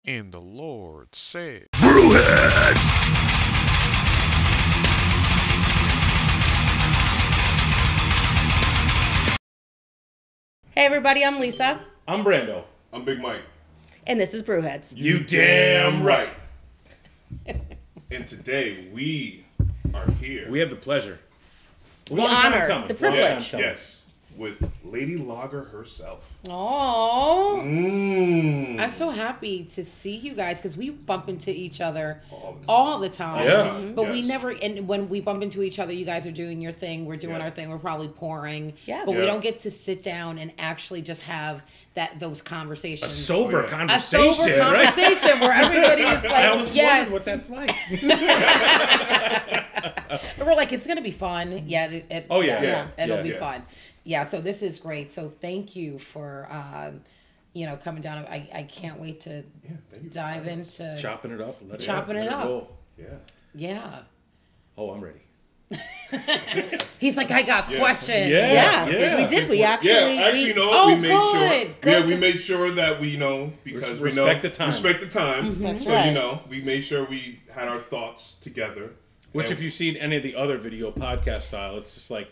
And the Lord said, Brewheads! Hey everybody, I'm Lisa. I'm Brando. I'm Big Mike. And this is Brewheads. You damn right. And today we are here. We have the pleasure. The honor, the privilege. Yes. With Lady Lager herself. Oh, Mmm. I'm so happy to see you guys because we bump into each other all the time. Yeah. But we Yes. never, and when we bump into each other, you guys are doing your thing, we're doing Yeah. our thing, we're probably pouring. Yeah. But we Yeah. don't get to sit down and actually just have those conversations. A sober Oh, yeah. A conversation, sober right? conversation where everybody is I like, was yes. wondering what that's like. And we're like, it's going to be fun. Yeah. Oh, yeah. Yeah. It'll Yeah. be Yeah. fun. Yeah. So this is great. So thank you for, coming down. I can't wait to Yeah, thank you for dive having us. into. Chopping it up. Let Chopping let it up. roll. Yeah. Yeah. Oh, I'm ready. He's like, I got Yeah. questions. Yeah. Yeah, we did. We actually. Yeah, actually, we, no. Oh, we made sure. good. Yeah, we made sure that we because we know Respect the time. Respect the time. That's So right. we made sure we had our thoughts together. Which, And- if you've seen any of the other video podcast style, it's just like,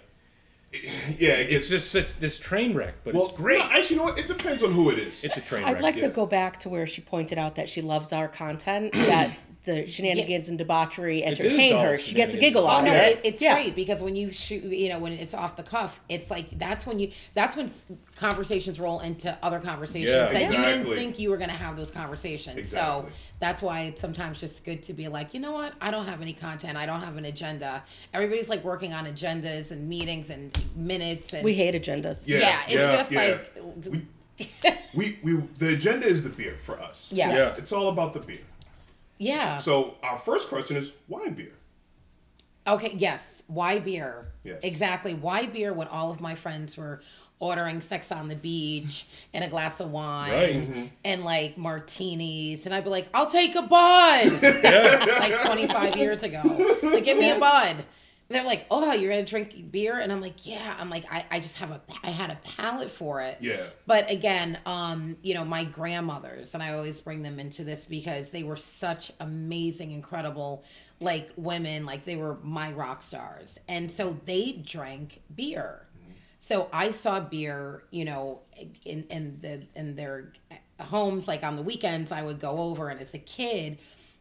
yeah, it it's gets just this train wreck, but well. it's great. No, actually, you know what? It depends on who it is. It's a train wreck. I'd like to Yeah. go back to where she pointed out that she loves our content, that the shenanigans and debauchery is entertain all her. She gets a shenanigans. giggle Oh out no, of it. it's Yeah. great because when you shoot, when it's off the cuff, it's like that's when conversations roll into other conversations Yeah, that you didn't exactly. think you were going to have those conversations. Exactly. So that's why it's sometimes just good to be like, you know what? I don't have any content. I don't have an agenda. Everybody's like working on agendas and meetings and minutes and We hate agendas. yeah, it's just yeah. like We the agenda is the beer for us. yes. Yeah. It's all about the beer. Yeah. So our first question is why beer? Okay, yes. Why beer? Yes. Exactly. Why beer when all of my friends were ordering Sex on the Beach and a glass of wine Right. and like martinis? And I'd be like, I'll take a bud. Yeah. Like 25 years ago. Like, give me a bud. And they're like, oh, you're going to drink beer? And I'm like, yeah. I'm like, I just I had a palate for it. Yeah. But again, my grandmothers, and I always bring them into this because they were such amazing, incredible, like women, like they were my rock stars. And so they drank beer. So I saw beer, in their homes, like on the weekends I would go over, and as a kid,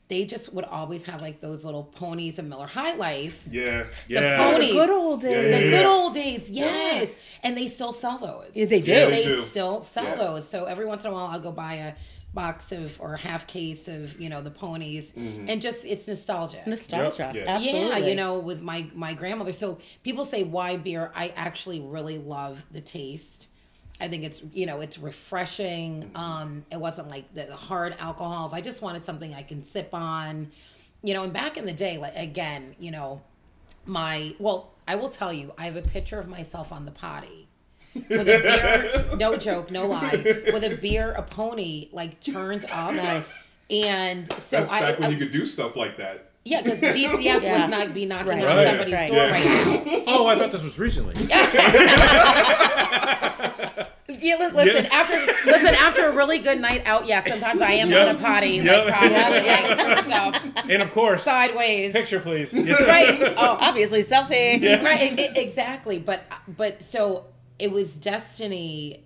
they just would always have like those little ponies of Miller High Life. Yeah. The Yeah. ponies. Good old days. Yeah, The yeah, good yeah. old days, yes. And they still sell those. Yeah, they do. Yeah, They do. still sell Yeah. those. So every once in a while, I'll go buy a box of or a half case of the ponies, and just it's nostalgia. Nostalgia. Yep. Yeah. Absolutely. Yeah, with my grandmother. So people say why beer? I actually really love the taste. I think it's it's refreshing. It wasn't like the hard alcohols. I just wanted something I can sip on. And back in the day, like again, I will tell you, I have a picture of myself on the potty with a beer, no joke, no lie, with a beer, a pony like turns up. Nice. And so That's back when you could do stuff like that. yeah, because VCF Yeah. would not be knocking Right. on Right. somebody's Right. door Yeah. right now. Oh, I thought this was recently. Yeah, listen. After a really good night out, yeah, sometimes I am Yep. on a potty, Yep. like probably like, turned up And of course, sideways. picture, please. Right. Oh, Obviously, selfie. right. Exactly. But so it was destiny.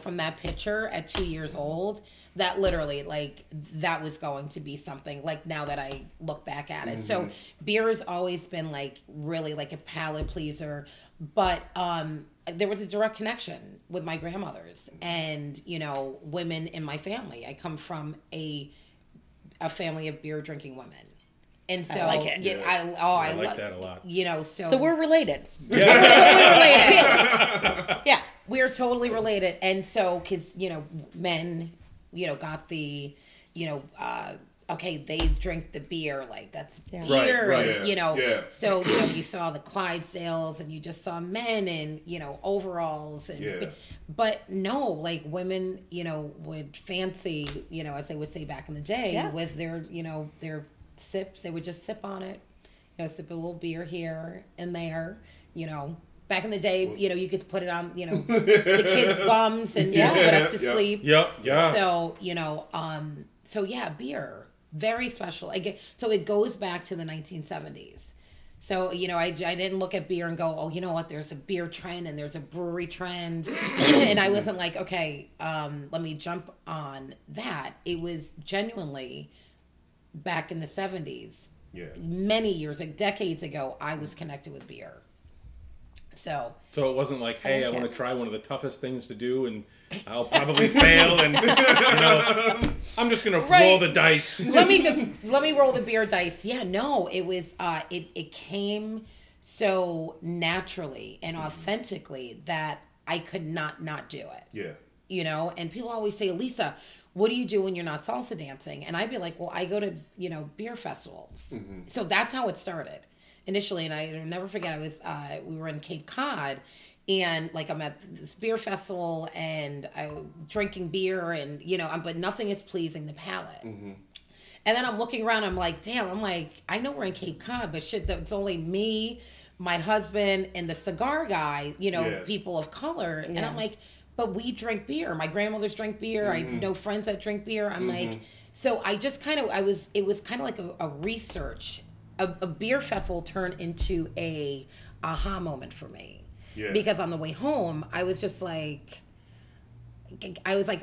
From that picture at 2 years old, that literally like that was going to be something. Like now that I look back at it, so beer has always been like really like a palate pleaser, but there was a direct connection with my grandmothers and women in my family. I come from a family of beer drinking women, and so I like it. Yeah, I I like love that a lot. So we're related. we're related. Yeah, we're totally related, and so because men, got the, okay, they drink the beer, like that's Yeah. beer, Right, and, yeah. so you saw the Clydesdales, and you just saw men in overalls, and Yeah. but no, like women, would fancy, as they would say back in the day, Yeah. with their their sips, they would just sip on it, sip a little beer here and there, Back in the day, you could put it on, the kids' bums and put us to Yeah. sleep. Yep. Yeah. So, So yeah, beer, very special. So it goes back to the 1970s. So, you know, I didn't look at beer and go, oh, you know what, there's a beer trend and there's a brewery trend. And I wasn't like, okay, let me jump on that. It was genuinely back in the 70s. Yeah. Many years, like decades ago, I was connected with beer. So it wasn't like, hey, I Okay. want to try one of the toughest things to do, and I'll probably fail, and you know, I'm just gonna roll Right. the dice. let me roll the beer dice. Yeah, no, it was it came so naturally and authentically that I could not do it. Yeah. You know, and people always say, Alisa, what do you do when you're not salsa dancing? And I'd be like, well, I go to, you know, beer festivals. So that's how it started initially. And I never forget, I was we were in Cape Cod, and like I'm at this beer festival and I'm drinking beer, and you know, but nothing is pleasing the palate. And then I'm looking around, I'm like, damn, I'm like, I know we're in Cape Cod, but shit, it's only me, my husband, and the cigar guy, you know, Yeah. people of color. And Yeah. I'm like, but we drink beer. My grandmothers drink beer. I know friends that drink beer. I'm like, so I just kind of, it was kind of like a research. A beer festival turned into a aha moment for me. Yeah. Because on the way home, I was just like,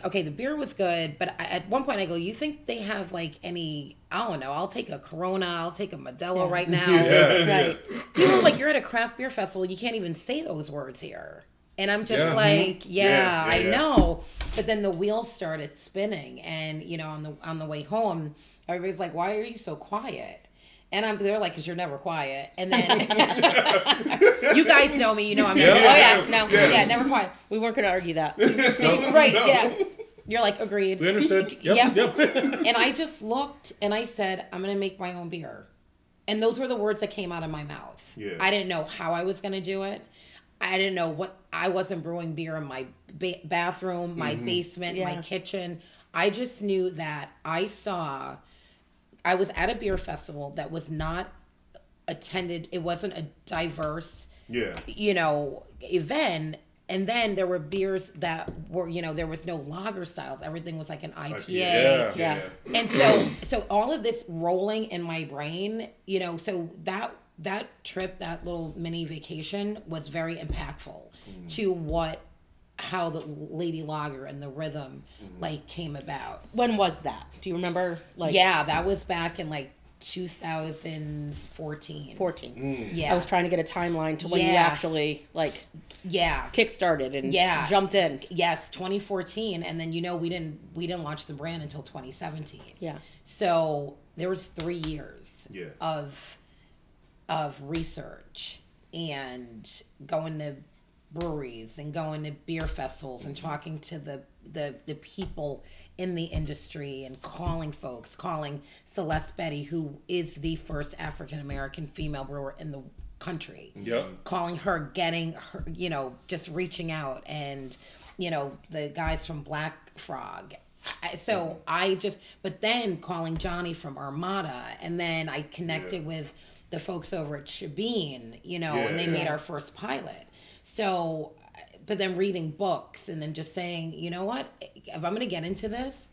okay, the beer was good, but at one point I go, you think they have like any, I don't know, I'll take a Corona, I'll take a Modelo right now. Yeah. Right. People are like, you're at a craft beer festival, you can't even say those words here. And I'm just Yeah. like, Yeah, I yeah. know. But then the wheels started spinning, and you know, on the way home, everybody's like, why are you so quiet? And they're like, because you're never quiet. And then you guys know me, you know I'm never Oh quiet. yeah, no, Yeah, never quiet. we weren't going to argue that. See, right, yeah. You're like, agreed. We understood. Yep. Yep. Yep. And I just looked and I said, I'm going to make my own beer. And those were the words that came out of my mouth. Yeah. I didn't know how I was going to do it. I didn't know what, I wasn't brewing beer in my bathroom, my basement, my Yeah. kitchen. I just knew that I was at a beer festival that was not attended. It wasn't a diverse, Yeah. you know, event. And then there were beers that were, you know, there was no lager styles. Everything was like an IPA. Yeah. Yeah. And so all of this rolling in my brain, you know, so that trip, that little mini vacation was very impactful to how the Lady Lager and the rhythm like came about. When was that? Do you remember? Like Yeah, that was back in like 2014. 14. Yeah. I was trying to get a timeline to when you Yeah. actually like Yeah. kickstarted and Yeah. jumped in. Yes, 2014, and then you know we didn't launch the brand until 2017. Yeah. So there was 3 years Yeah. of research and going to breweries and going to beer festivals and talking to the people in the industry and calling Celeste Betty, who is the first African American female brewer in the country. Yep. Calling her, getting her, you know, just reaching out, and you know, the guys from Black Frog. But then calling Johnny from Armada, and then I connected with the folks over at Shabine, you know, and they made our first pilot. So, but then reading books and then just saying, you know what, if I'm going to get into this,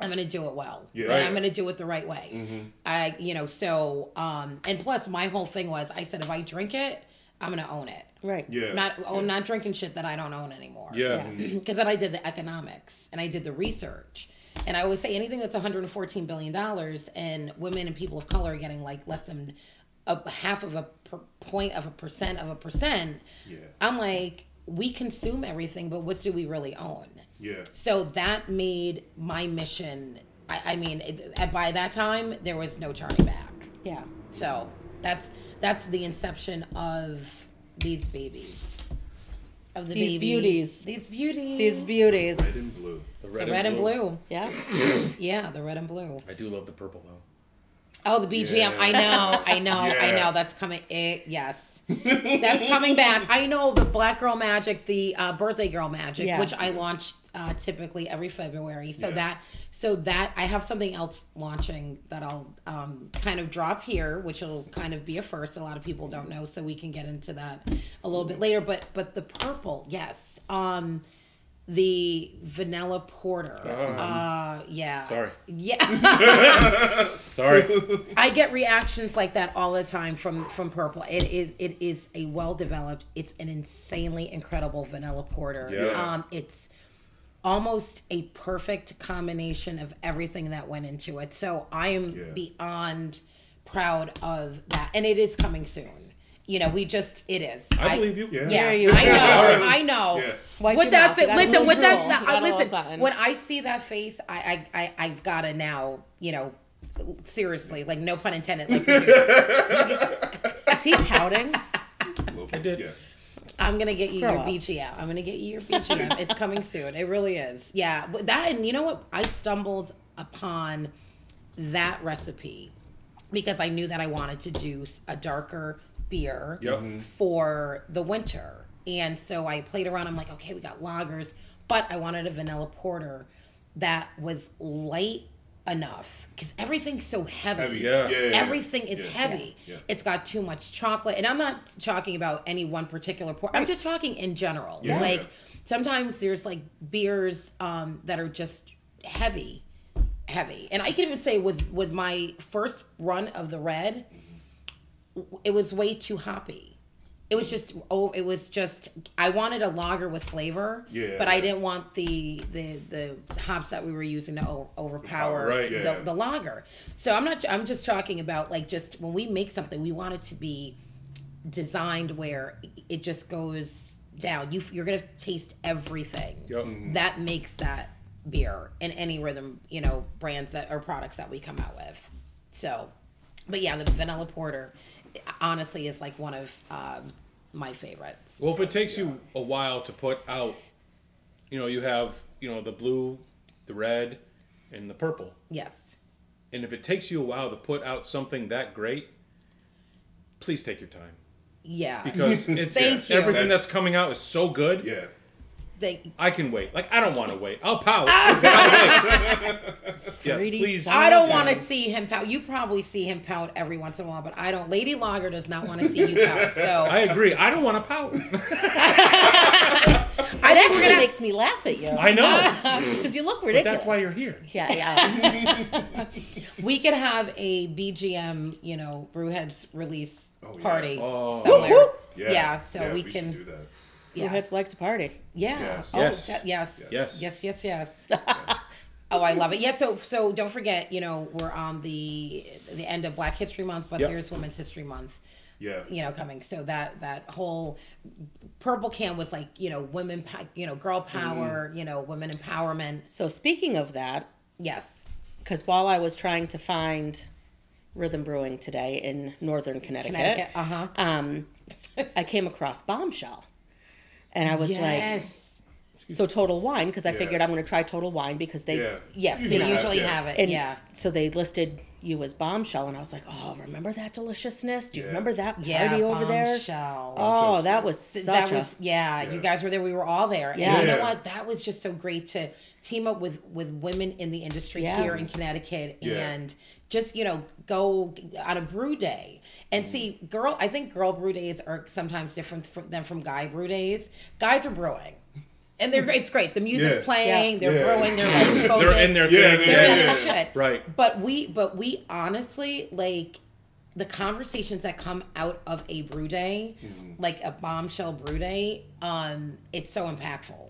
I'm going to do it well. Yeah. And Right. I'm going to do it the right way. And plus my whole thing was, I said, if I drink it, I'm going to own it. Right. Yeah. Not drinking shit that I don't own anymore. Yeah. Because then I did the economics and I did the research. And I always say anything that's $114 billion and women and people of color are getting like less than a half of a point of a percent of a percent. Yeah. I'm like, we consume everything, but what do we really own? Yeah. So that made my mission. I mean, by that time, there was no turning back. Yeah. So that's the inception of these babies. Of the These babies. beauties. These beauties. These beauties. Red and blue. The The red and blue. Yeah. Yeah, the red and blue. I do love the purple though. Oh, the BGM. Yeah. I know. Yeah. That's coming. Yes. That's coming back. I know the Black Girl Magic, the Birthday Girl Magic, Yeah. which I launch typically every February. So Yeah. that I have something else launching that I'll kind of drop here, which will kind of be a first. A lot of people don't know, so we can get into that a little bit later. But the purple, yes. the vanilla porter. Yeah. Sorry. Yeah. Sorry. I get reactions like that all the time from Purple. It is a well developed. It's an insanely incredible vanilla porter. Yeah. It's almost a perfect combination of everything that went into it. So I am beyond proud of that, and it is coming soon. You know, it is. I believe you. Yeah. Yeah, you I go. know. I know. Yeah. Wipe With your that mouth. face, You got a listen. little With that, drool. You got a little listen. something. When I see that face, I've gotta now. You know, seriously, like no pun intended. Like, Is he pouting? I did. Yeah. I'm gonna get you Grow your up. BGM. I'm gonna get you your BGM. It's coming soon. It really is. Yeah. But that, and you know what? I stumbled upon that recipe because I knew that I wanted to do a darker beer Yep. for the winter. And so I played around. I'm like, okay, we got lagers, but I wanted a vanilla porter that was light enough because everything's so heavy. Yeah. Everything is Yeah. heavy. Yeah. It's got too much chocolate. And I'm not talking about any one particular porter. I'm just talking in general. Yeah. Like sometimes there's like beers that are just heavy. And I can even say with my first run of the red, it was way too hoppy. It was just I wanted a lager with flavor, but I didn't want the hops that we were using to overpower Right, yeah. the lager. So I'm just talking about like just when we make something, we want it to be designed where it just goes down. You're gonna taste everything Yep. that makes that beer in any rhythm, brands that or products that we come out with. So, but yeah, the vanilla porter honestly is like one of my favorites. Well, if it takes you a while to put out, you have, the blue, the red, and the purple. Yes. And if it takes you a while to put out something that great, please take your time. Yeah. Because it's Thank you. everything that's coming out is so good. Yeah. I can wait. Like, I don't want to wait. I'll pout. But I'll wait. Yes, Pretty please. sour. I don't want to see him pout. You probably see him pout every once in a while, but I don't. Lady Lager does not want to see you pout. So I agree. I don't want to pout. I think we're Actually gonna. makes me laugh at you. I know. Because you look But ridiculous. that's why you're here. Yeah. We could have a BGM, Brewheads release Oh, yeah. party Oh. somewhere. Yeah. Yeah, so we should can. do that. Your heads like to party. Yeah. Yes. Oh, Yes. Yes. Yes. Yes. Oh, I love it. Yeah. So don't forget, we're on the end of Black History Month, but Yep. there's Women's History Month. Yeah. Coming. So that whole purple can was like, women, girl power, women empowerment. So speaking of that, Yes. because while I was trying to find Rhythm Brewing today in northern Connecticut. I came across Bombshell. And I was like, so Total Wine, because I figured I'm going to try Total Wine because they, Yes, You they have- usually yeah. have it. and Yeah. so they listed you as Bombshell, and I was like, oh, remember that deliciousness? Do you remember that party Yeah. over there? Bombshell. Oh, that was such That a... was you guys were there, we were all there. Yeah. And you know Yeah. what, that was just so great to team up with women in the industry Yeah. here in Connecticut Yeah. and just go on a brew day and see I think girl brew days are sometimes different than from guy brew days. Guys are brewing and it's great, the music's Yeah. playing, they're Yeah. brewing, they're like focused, They're in their Yeah, thing. they're in yeah. their shit. Right. But we honestly, like, the conversations that come out of a brew day, like a Bombshell brew day, it's so impactful.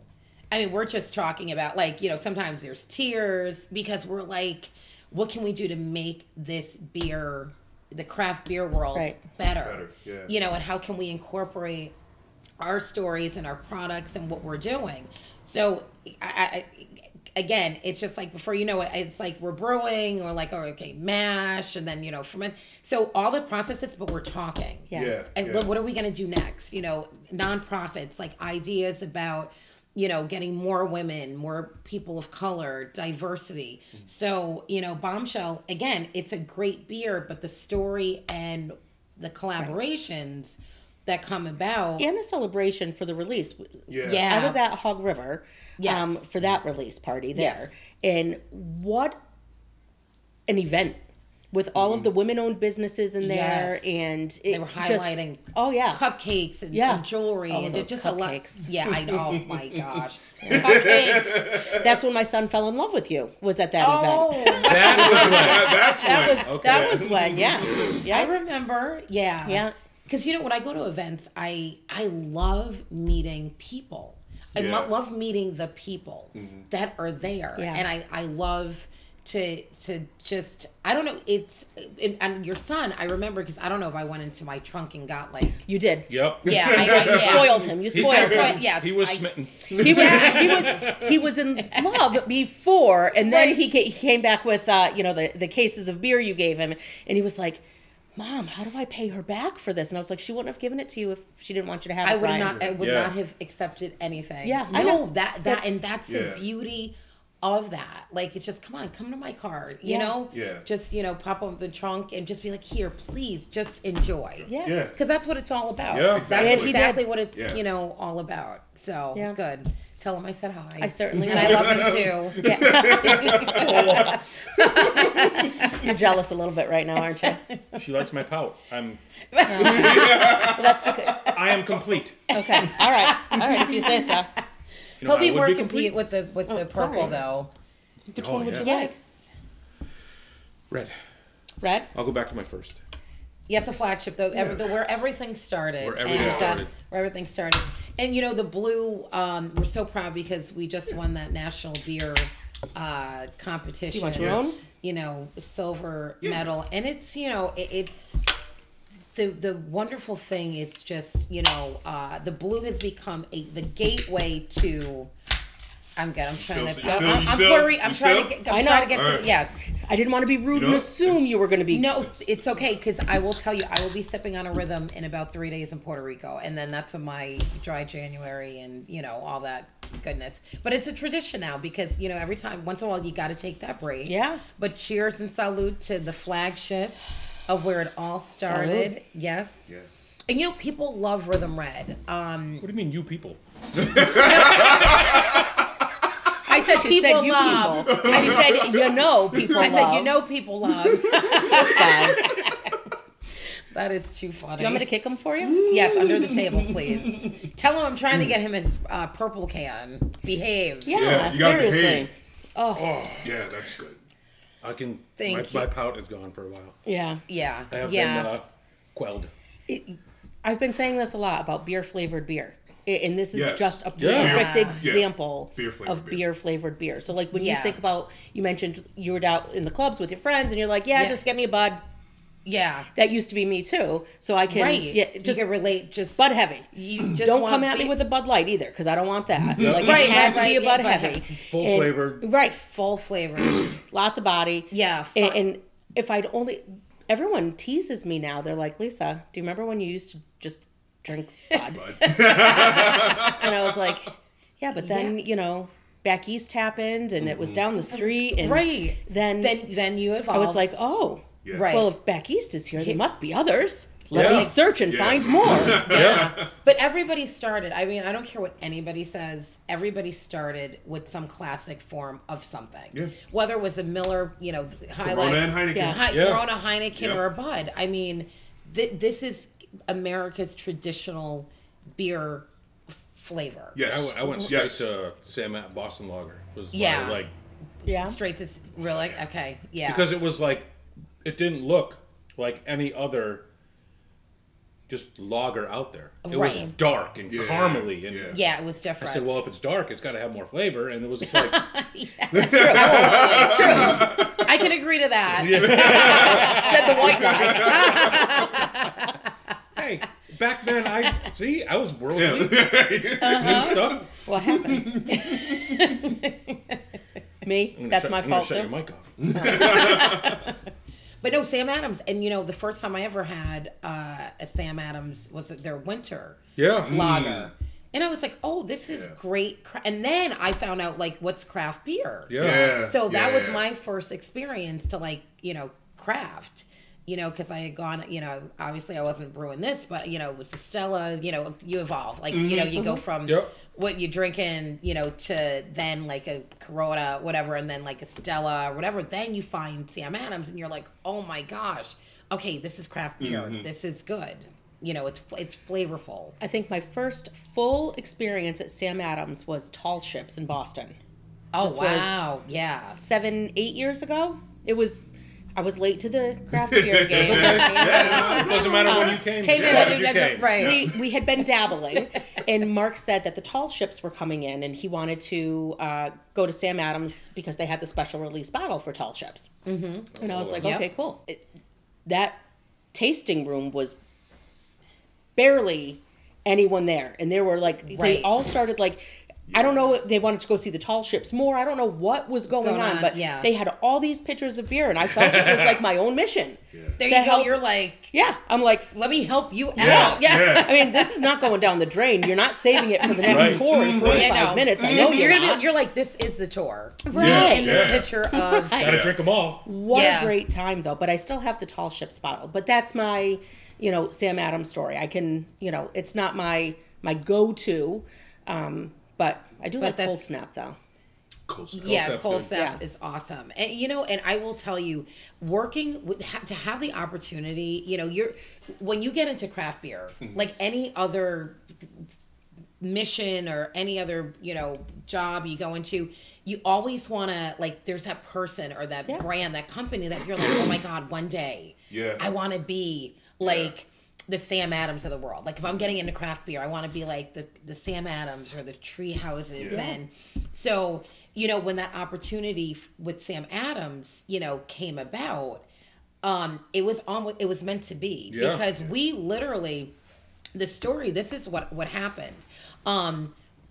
I mean, we're just talking about, like, sometimes there's tears because we're like, what can we do to make this beer, the craft beer world, better? Yeah. And how can we incorporate our stories and our products and what we're doing? So, again, it's just like before you know it, it's like we're brewing, or like, oh, okay, mash, and then ferment. So all the processes, but we're talking. Yeah. What are we going to do next? Nonprofits, like ideas about getting more women, more people of color, diversity. So Bombshell, again, it's a great beer, but the story and the collaborations that come about, And the celebration for the release. Yeah. I was at Hog River Yes. for that release party there. Yes. And what an event with all of the women-owned businesses in there, and they were highlighting cupcakes and jewelry, and those just cupcakes. I know. Oh my gosh, cupcakes! That's when my son fell in love with you. Was at that event. That was when. Yes. Yeah. I remember. Yeah. Because when I go to events, I love meeting people. I love meeting the people that are there, and I love to just, I don't know, and your son, I remember, because I don't know if I went into my trunk and got like... You did. Yep. Yeah, I spoiled him. You spoiled him. Yes. He was smitten. He was in love before, and then he came back with the cases of beer you gave him, and he was like, Mom, how do I pay her back for this? And I was like, she wouldn't have given it to you if she didn't want you to have it. I would not have accepted anything. Yeah, I know that's Yeah. the beauty of that. Like, it's just, come to my car, you know? Yeah. Just, pop up the trunk and just be like, here, please, just enjoy. Yeah. Yeah. Because that's what it's all about. Yeah. That's Exactly. exactly what it's, Yeah. all about. So, good. Tell him I said hi. I certainly And I love him too. Yeah. You're jealous a little bit right now, aren't you? She likes my pout. Well, that's because... I am complete. Okay. All right. If you say so. He'll be I would more complete. complete with the purple sorry. though. Which one would you Yes. like? Red. Red? I'll go back to my first. Yeah, it's a flagship though. Where everything started. Where everything started. Where everything started. And the blue, we're so proud because we just won that national beer competition. You want your own? Silver medal. And it's, it's the wonderful thing is just, the blue has become the gateway to. I'm good. I'm trying to. I'm trying to get to. Yes. I didn't want to be rude and assume you were going to be. No, it's okay, because I will tell you, I will be sipping on a rhythm in about 3 days in Puerto Rico, and then that's when my dry January and all that goodness. But it's a tradition now because every time, once in a while, you got to take that break. Yeah. But cheers and salute to the flagship of where it all started. Salute. Yes. And people love Rhythm Red. What do you mean, you people? I said She people said you love. people. I said people I love. said people love. This guy. That is too funny. Do you want me to kick him for you? Yes, under the table, please. Tell him I'm trying to get him his purple can. Behave. Yeah, you gotta seriously. behave. Oh, Yeah, that's good. I can. Thank you. My pout is gone for a while. yeah. Yeah. I have Yeah. been quelled. I've been saying this a lot about beer-flavored beer. And this is Yes. just a Yeah. perfect example Beer-flavored of beer. beer-flavored beer. So, like, when you Yeah. think about, you mentioned you were out in the clubs with your friends, and you're like, Yeah. just get me a Bud. Yeah. That used to be me, too. So I can, Right. just you can relate. Just Bud Heavy. You just Don't want come at me with a Bud Light, either, because I don't want that. Like, Right, it had to right, be a right, Bud yeah, Bud Heavy. Full And- flavored. Right. full flavor. Lots of body. Yeah. And if I'd only... Everyone teases me now. They're like, Lisa, do you remember when you used to just drink Bud? And I was like, yeah, but then, back east happened, and it was down the street. And Right. Then you evolved. I was like, oh, Yeah. Right. well, if back east is here, there must be others. Let Yeah. me search and Yeah. find more. Yeah. But everybody started. I mean, I don't care what anybody says. Everybody started with some classic form of something. Yeah. Whether it was a Miller, highlight, Corona and Heineken. Yeah. Yeah. Corona, Heineken, Yep. or a Bud. I mean, this is America's traditional beer flavor. Yes. I went straight to Sam at Boston Lager. Was Yeah. like Yeah. Straight to really okay. Yeah. because it was like it didn't look like any other just lager out there. It was Right. dark and Yeah. caramely, and Yeah. yeah, it was different. I said, "Well, if it's dark, it's got to have more flavor." And it was just like, It's true. I can agree to that. Said the white guy. "Hey, back then, I was worldly Yeah. and stuff." What happened? Me? That's my fault, Shut too? your mic off. But no, Sam Adams, and the first time I ever had a Sam Adams was their winter Yeah. lager, and I was like, "Oh, this is Yeah. great!" And then I found out what's craft beer. Yeah. Yeah. So that was Yeah. my first experience to craft. Because I had gone, obviously I wasn't brewing this, but it was the Stella. You evolve, you go from Yep. what you're drinking, to then like a Corona, whatever, and then like a Stella or whatever, then you find Sam Adams and you're like, oh my gosh, okay, this is craft beer. This is good. It's flavorful. I think my first full experience at Sam Adams was Tall Ships in Boston. Oh, This wow. Yeah. 7-8 years ago. I was late to the craft beer game. It doesn't matter when you came. Right. We had been dabbling, and Mark said that the Tall Ships were coming in, and he wanted to go to Sam Adams because they had the special release bottle for Tall Ships. Mm-hmm. And I was like, okay, cool. That tasting room was barely anyone there, and there were like they all started like. I don't know if they wanted to go see the Tall Ships more. I don't know what was going on, but they had all these pictures of beer, and I felt it was like my own mission. There you go. You're like, I'm like, let me help you out. Yeah. I mean, this is not going down the drain. You're not saving it for the next tour in 45 minutes. I know you're like, this is the tour. Right. And this picture of... Gotta drink them all. What a great time, though. But I still have the Tall Ships bottle. But that's my, Sam Adams story. I can, it's not my go-to, but I do like Cold Snap, though. Cold Snap. Yeah, Cold Snap is awesome. And, and I will tell you, working with, to have the opportunity, when you get into craft beer, like any other mission or any other, job you go into, you always want to, like, there's that person or that brand, that company that you're like, oh my God, one day I want to be like... the Sam Adams of the world. Like if I'm getting into craft beer, I want to be like the Sam Adams or the Tree Houses. And so, when that opportunity with Sam Adams, came about, it was meant to be because we literally, the story, this is what happened.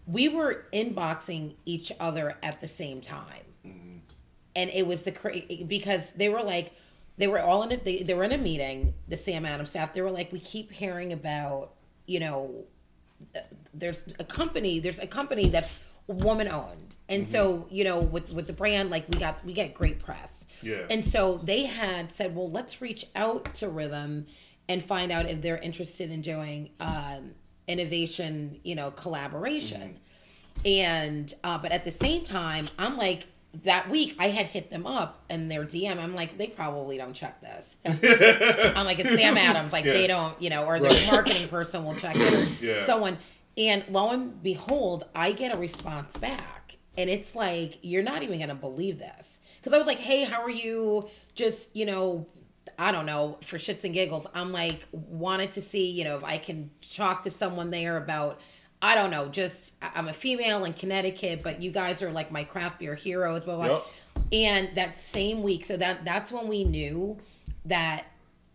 We were inboxing each other at the same time. And it was because they were like, they were all they were in a meeting, the Sam Adams staff. They were like, we keep hearing about, there's a company that's woman owned. And so, with the brand, like we get great press. Yeah. And so they had said, well, let's reach out to Rhythm and find out if they're interested in doing innovation, collaboration. And, but at the same time, I'm like, that week I had hit them up in their DM. I'm like, they probably don't check this. I'm like, it's Sam Adams. Like they don't, or their marketing person will check it or someone. And lo and behold, I get a response back. And it's like, you're not even going to believe this. Because I was like, hey, how are you? Just, I don't know, for shits and giggles. I'm like, wanted to see, if I can talk to someone there about, I don't know, just I'm a female in Connecticut, but you guys are like my craft beer heroes, blah, blah. Yep. And that same week, so that's when we knew that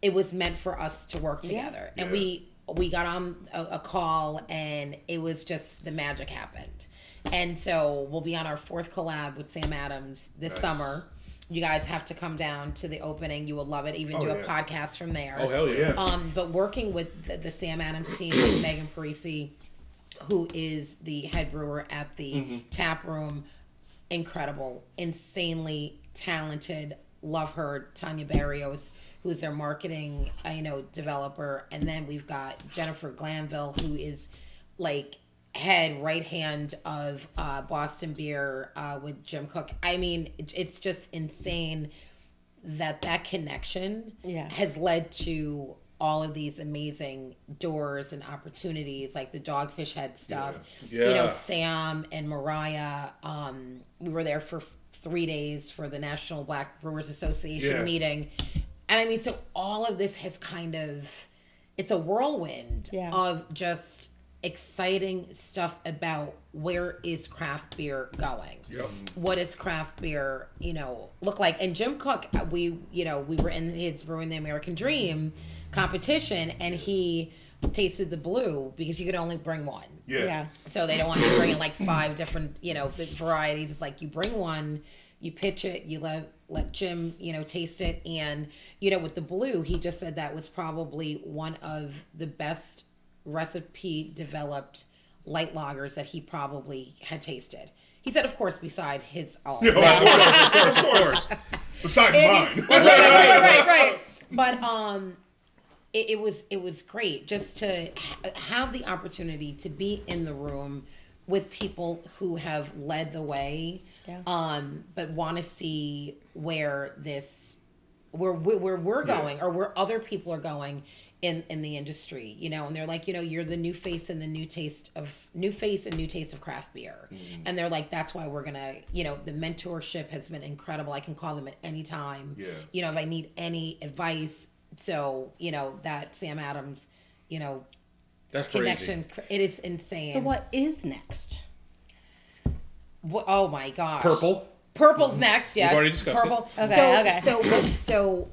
it was meant for us to work together. And we got on a call and it was just the magic happened. And so we'll be on our 4th collab with Sam Adams this summer. You guys have to come down to the opening. You will love it. Even do a podcast from there. Oh, hell yeah. But working with the Sam Adams team, with Megan Parisi, who is the head brewer at the tap room, incredible, insanely talented, love her. Tanya Barrios, who's their marketing, developer. And then we've got Jennifer Glanville, who is like head right hand of Boston Beer with Jim Cook. I mean, it's just insane that connection has led to all of these amazing doors and opportunities, like the Dogfish Head stuff. Sam and Mariah, we were there for 3 days for the National Black Brewers Association meeting. And I mean, so all of this has kind of, it's a whirlwind of just exciting stuff about where is craft beer going? What does craft beer, look like? And Jim Cook, we were in his Brewing the American Dream competition, and he tasted the blue because you could only bring one. So they don't want you bringing like 5 different, varieties. It's like you bring one, you pitch it, you let Jim, taste it. And, with the blue, he just said that was probably one of the best recipe developed light lagers that he probably had tasted. He said, of course, beside his own. Of course. Besides mine. Right. But it was great just to have the opportunity to be in the room with people who have led the way, but want to see where we're going or where other people are going in the industry, you know, and they're like, you know, you're the new face and new taste of craft beer. And they're like, that's why we're gonna, you know, the mentorship has been incredible. I can call them at any time. You know, if I need any advice. So, you know, that Sam Adams, you know, that's connection, crazy. it is insane. So what is next? Oh my gosh. Purple's next, yes. We've already discussed Purple. it. Okay, So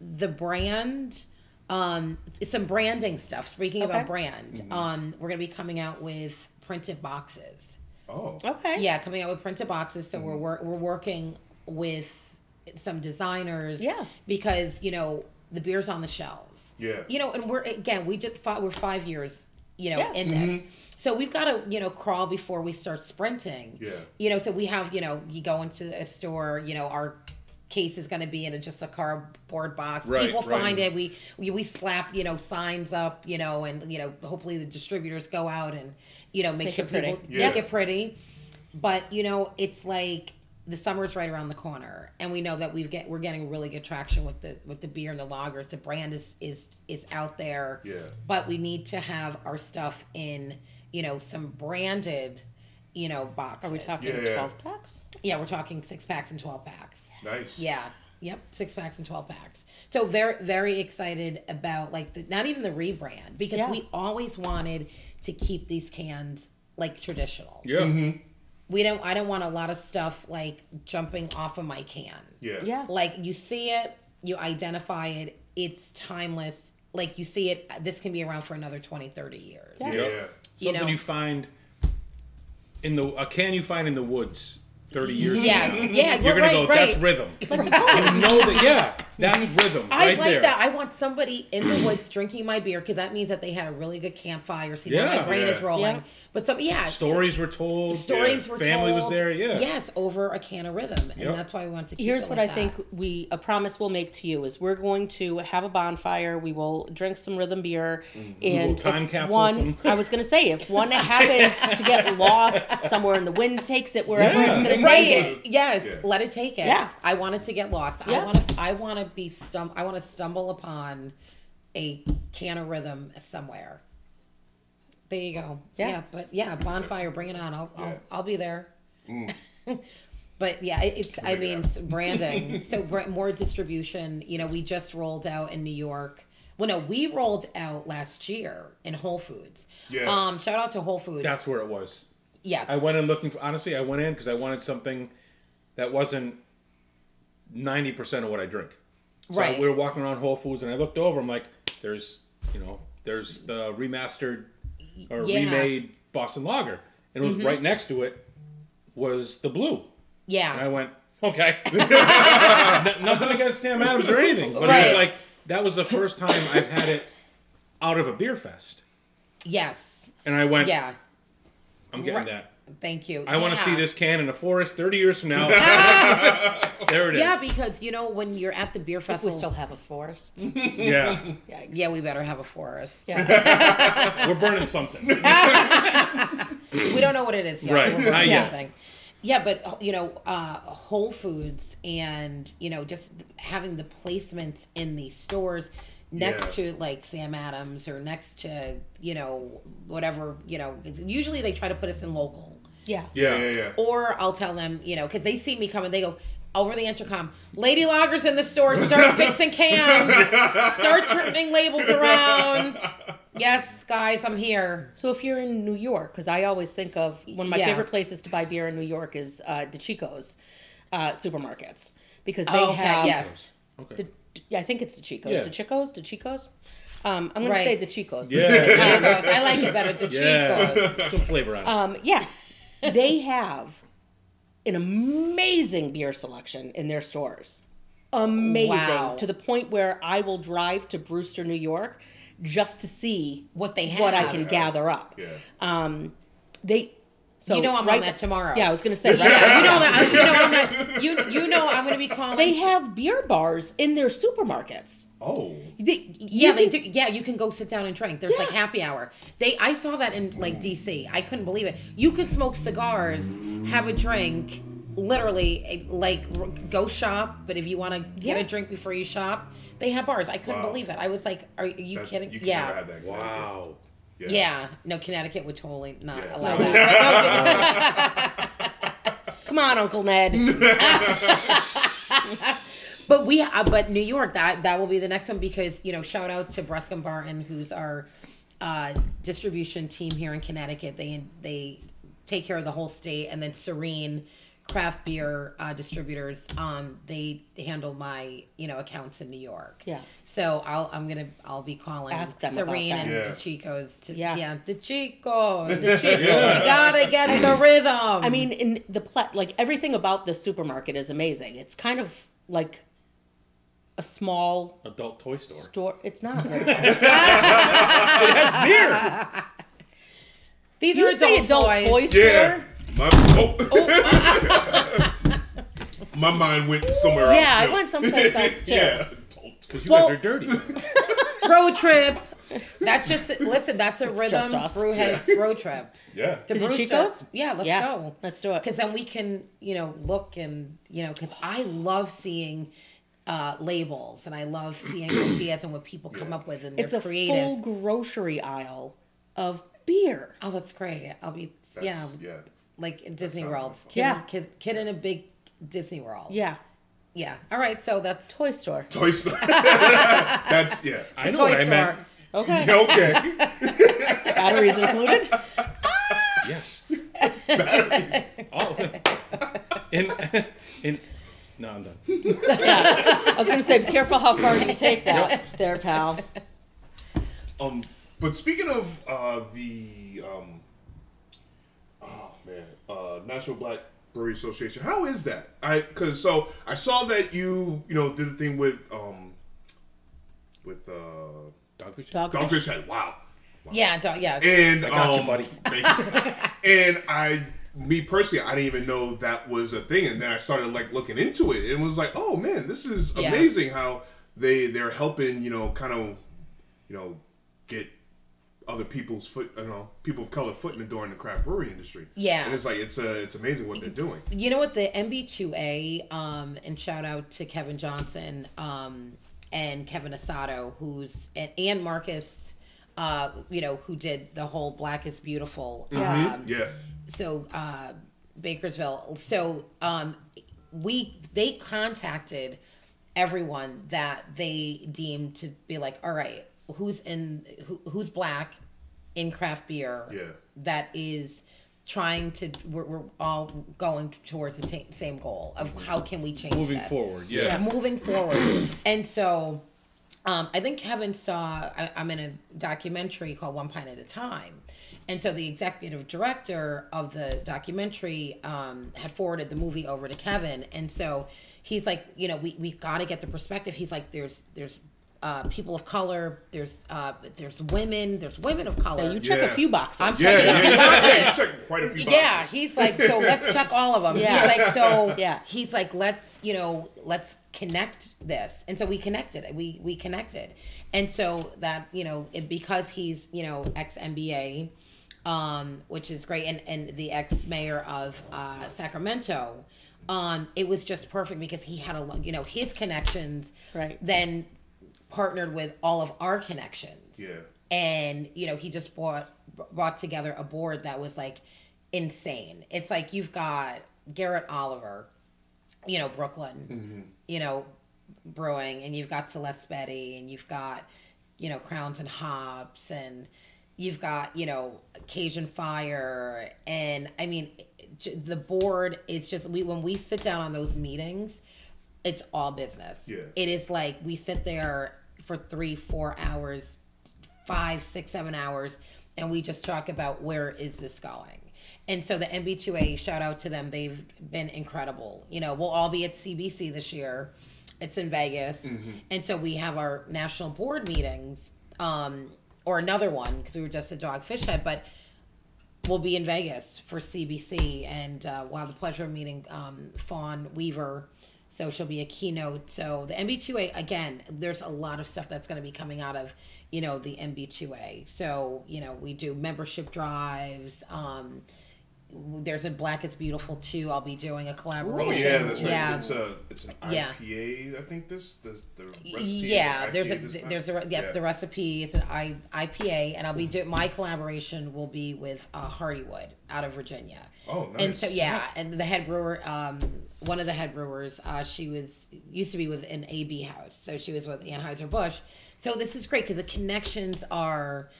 the brand, some branding stuff. Speaking about brand, we're going to be coming out with printed boxes. Oh. Okay. Yeah, coming out with printed boxes. So we're working with some designers. Yeah. Because, you know, the beer's on the shelves. Yeah. You know, and we're 5 years, you know, in this. So we've got to, you know, crawl before we start sprinting. Yeah. You know, so we have, you know, you go into a store, you know, our case is going to be in just a cardboard box. Right, People find it. We slap, you know, signs up, you know, and, you know, hopefully the distributors go out and, you know, make sure people make it pretty. But, you know, it's like the summer's right around the corner, and we know that we're getting really good traction with the beer and the lagers. The brand is out there. Yeah. But we need to have our stuff in, you know, some branded, you know, boxes. Are we talking 12 packs? Yeah, we're talking 6-packs and 12-packs. Nice. Yeah. Yep. 6-packs and 12-packs. So very, very excited about like not even the rebrand, because we always wanted to keep these cans like traditional. Yeah. I don't want a lot of stuff like jumping off of my can. Yeah. Yeah. Like you see it, you identify it, it's timeless. Like you see it, this can be around for another 20, 30 years. Yeah. Something you find a can you find in the woods 30 years Yes. from now. Yeah. You're going to go, that's rhythm. You know that, that's rhythm I right like there. that. I want somebody in the woods drinking my beer, because that means that they had a really good campfire. See, now my brain is rolling. Yeah. But Stories were told. Stories were Family told. was there, Yes, over a can of rhythm. And that's why we want to keep Here's it what like I think a promise we'll make to you is we're going to have a bonfire. We will drink some rhythm beer. And time capsule some. I was going to say, if one happens to get lost somewhere and the wind takes it wherever it's going to take it. Yes, let it take it. Yeah. I want it to get lost. Yeah. I want to stumble upon a can of rhythm somewhere. There you go. Yeah. But bonfire, bring it on. I'll be there. But yeah, it's branding. So more distribution. You know, we just rolled out in New York. Well, no, we rolled out last year in Whole Foods. Yeah. Shout out to Whole Foods. That's where it was. Yes. I went in looking for, honestly, I went in because I wanted something that wasn't 90% of what I drink. So Right. we were walking around Whole Foods and I looked over, I'm like, there's the remastered or remade Boston Lager. And it was right next to it was the blue. Yeah. And I went, okay. Nothing against Sam Adams or anything. But it was like, that was the first time I've had it out of a beer fest. Yes. And I went, Yeah. I'm getting that. Thank you. I want to see this can in a forest 30 years from now. There it is. Yeah, because, you know, when you're at the beer If we festival. still have a forest. Yeah. Yikes. Yeah, we better have a forest. Yeah. We're burning something. We don't know what it is yet. Right, We're burning not yet. something. Yeah, but, you know, Whole Foods and, you know, just having the placements in these stores next to, like, Sam Adams or next to, you know, whatever, you know. Usually they try to put us in local. Yeah. Yeah. Or I'll tell them, you know, because they see me coming, they go over the intercom, Lady Lager's in the store, start fixing cans, start turning labels around. Yes, guys, I'm here. So if you're in New York, because I always think of one of my favorite places to buy beer in New York is DeChico's supermarkets, because they have. Yes. Okay. I think it's DeChico's. Yeah. DeChico's. I'm going to say DeChico's. Yeah. DeChico's. I like it better, DeChico's. Yeah. Some flavor on it. Yeah. They have an amazing beer selection in their stores. Amazing. Wow. To the point where I will drive to Brewster, New York, just to see What they have. what I can gather up. Yeah. So you know I'm on that tomorrow. Yeah, I was gonna say. Right yeah, you know that. You know I'm gonna be calling. They have beer bars in their supermarkets. Oh. You can go sit down and drink. There's like happy hour. I saw that in like DC. I couldn't believe it. You could smoke cigars, have a drink, literally like go shop. But if you want to get a drink before you shop, they have bars. I couldn't believe it. I was like, are you kidding? You can never have that. Wow. Yeah. No, Connecticut would totally not allow that. Come on, Uncle Ned. But New York, that will be the next one because, shout out to Bruscum Barton, who's our distribution team here in Connecticut. They take care of the whole state, and then Serene Craft Beer Distributors, they handle my accounts in New York. Yeah. So I'll be calling Ask them Serene about and that. the Chicos The Chicos. Chicos. Gotta get the rhythm. I mean, in like everything about the supermarket is amazing. It's kind of like a small adult toy store. It's not. It has beer. These You are say adult toy store? Yeah. My mind went somewhere else. Yeah, I went someplace else too. Yeah. Because you guys are dirty. Road trip. That's just that's a rhythm. just us. Brewheads road trip. Yeah. To To the Brewster. Chicos? Yeah, let's go. Let's do it. Because then we can, look and because I love seeing labels and I love seeing ideas and what people come up with and It's they're a creative. full grocery aisle of beer. Oh, that's great. I'll be Yeah. like in Disney sounds World. fun. Kid in a big Disney World. Yeah. Yeah. All right. So that's Toy store. Toy Story. That's, yeah. I know toy what I store. meant. Okay. Okay. Batteries included? Yes. Batteries. All in. No, I'm done. Yeah. I was going to say, be careful how far you take that there, pal. But speaking of National Black Brewery Association, how is that? Because I saw that you did the thing with Dogfish. Dogfish Head. Wow. Yeah. Yeah. And I got you, buddy. and me personally, I didn't even know that was a thing, and then I started like looking into it, and was like, oh man, this is amazing how they're helping kind of get other people's people of color foot in the door in the craft brewery industry. Yeah. And it's like it's amazing what they're doing. You know what, the MB2A, and shout out to Kevin Johnson, and Kevin Asato, and Marcus, who did the whole Black is Beautiful. Yeah. So Bakersville. So they contacted everyone that they deemed to be like, all right, who's Black in craft beer? Yeah. That is trying to. We're all going towards the same goal of how can we change Moving this? forward. Yeah, Yeah. moving forward. And so, I think Kevin saw. I'm in a documentary called One Pint at a Time. And so the executive director of the documentary had forwarded the movie over to Kevin. And so he's like, we've got to get the perspective. He's like, there's people of color, there's women of color. Yeah, you check a few boxes. I'm checking a few boxes. You check quite a few boxes. Yeah, he's like, so let's check all of them. Yeah. He's like, so Yeah. he's like, let's connect this. And so we connected. We connected. And so that, because he's, ex-MBA, which is great, and the ex-mayor of Sacramento, it was just perfect because he had his connections Right. then partnered with all of our connections. Yeah. And, he just brought together a board that was like insane. It's like you've got Garrett Oliver, Brooklyn, Brewing, and you've got Celeste Betty, and you've got, Crowns and Hops, and you've got, Cajun Fire. And I mean, the board is just, when we sit down on those meetings, it's all business. Yeah. It is like we sit there for 3-4 hours, 5, 6, 7 hours, and we just talk about where is this going. And so the MB2A, shout out to them. They've been incredible. We'll all be at CBC this year. It's in Vegas. Mm-hmm. And so we have our national board meetings, or another one, because we were just at Dogfish Head. But we'll be in Vegas for CBC, and we'll have the pleasure of meeting Fawn Weaver. So she'll be a keynote. So the MB2A, again, there's a lot of stuff that's going to be coming out of, the MB2A. So, we do membership drives. There's a Black is Beautiful too. I'll be doing a collaboration. Oh yeah, that's right. Yeah. It's an IPA. I think the recipe. Yeah, the recipe is an IPA, and I'll be doing my collaboration will be with Hardywood out of Virginia. Oh, nice. And so and the head brewer, one of the head brewers, she used to be with an AB house, so she was with Anheuser-Busch. So this is great because the connections are,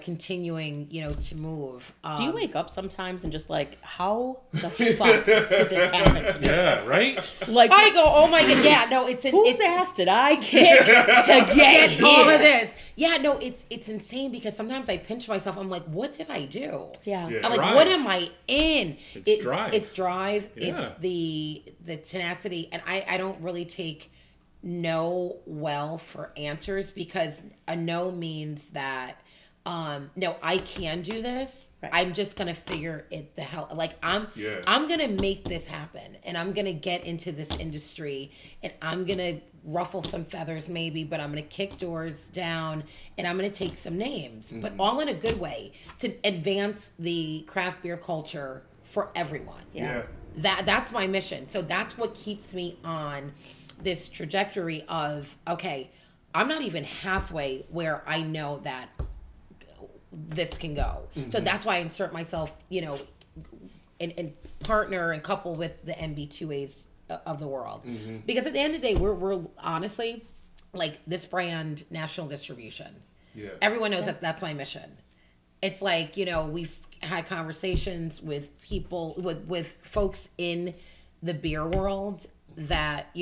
continuing, to move. Do you wake up sometimes and just like, how the fuck did this happen to me? Yeah, right? Like, I go, oh my God, yeah, no, whose ass did I kiss to get here? All of this. Yeah, no, it's insane because sometimes I pinch myself. I'm like, what did I do? Yeah. I'm like, what am I in? It's drive. It's drive. Yeah. It's the tenacity. And I don't really take no well for answers because a no means that, no, I can do this. Right. I'm just going to figure it the hell. Like, I'm going to make this happen. And I'm going to get into this industry. And I'm going to ruffle some feathers maybe. But I'm going to kick doors down. And I'm going to take some names. Mm-hmm. But all in a good way. To advance the craft beer culture for everyone. Yeah. That's my mission. So that's what keeps me on this trajectory of, okay, I'm not even halfway where I know that this can go. Mm-hmm. So that's why I insert myself, and partner and couple with the MB2As of the world. Mm-hmm. Because at the end of the day, we're honestly, like, this brand, national distribution. Yeah. Everyone knows that that's my mission. It's like, we've had conversations with people, with folks in the beer world that,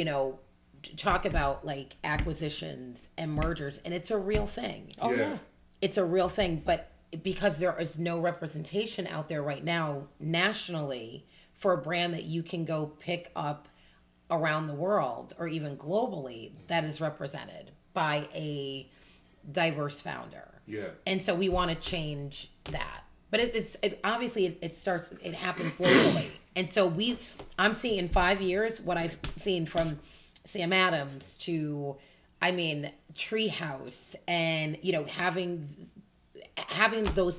talk about like acquisitions and mergers, and it's a real thing. Oh yeah. It's a real thing, but because there is no representation out there right now nationally for a brand that you can go pick up around the world or even globally that is represented by a diverse founder. Yeah. And so we want to change that. But it happens locally. And so I'm seeing in 5 years what I've seen from Sam Adams to, Treehouse, and having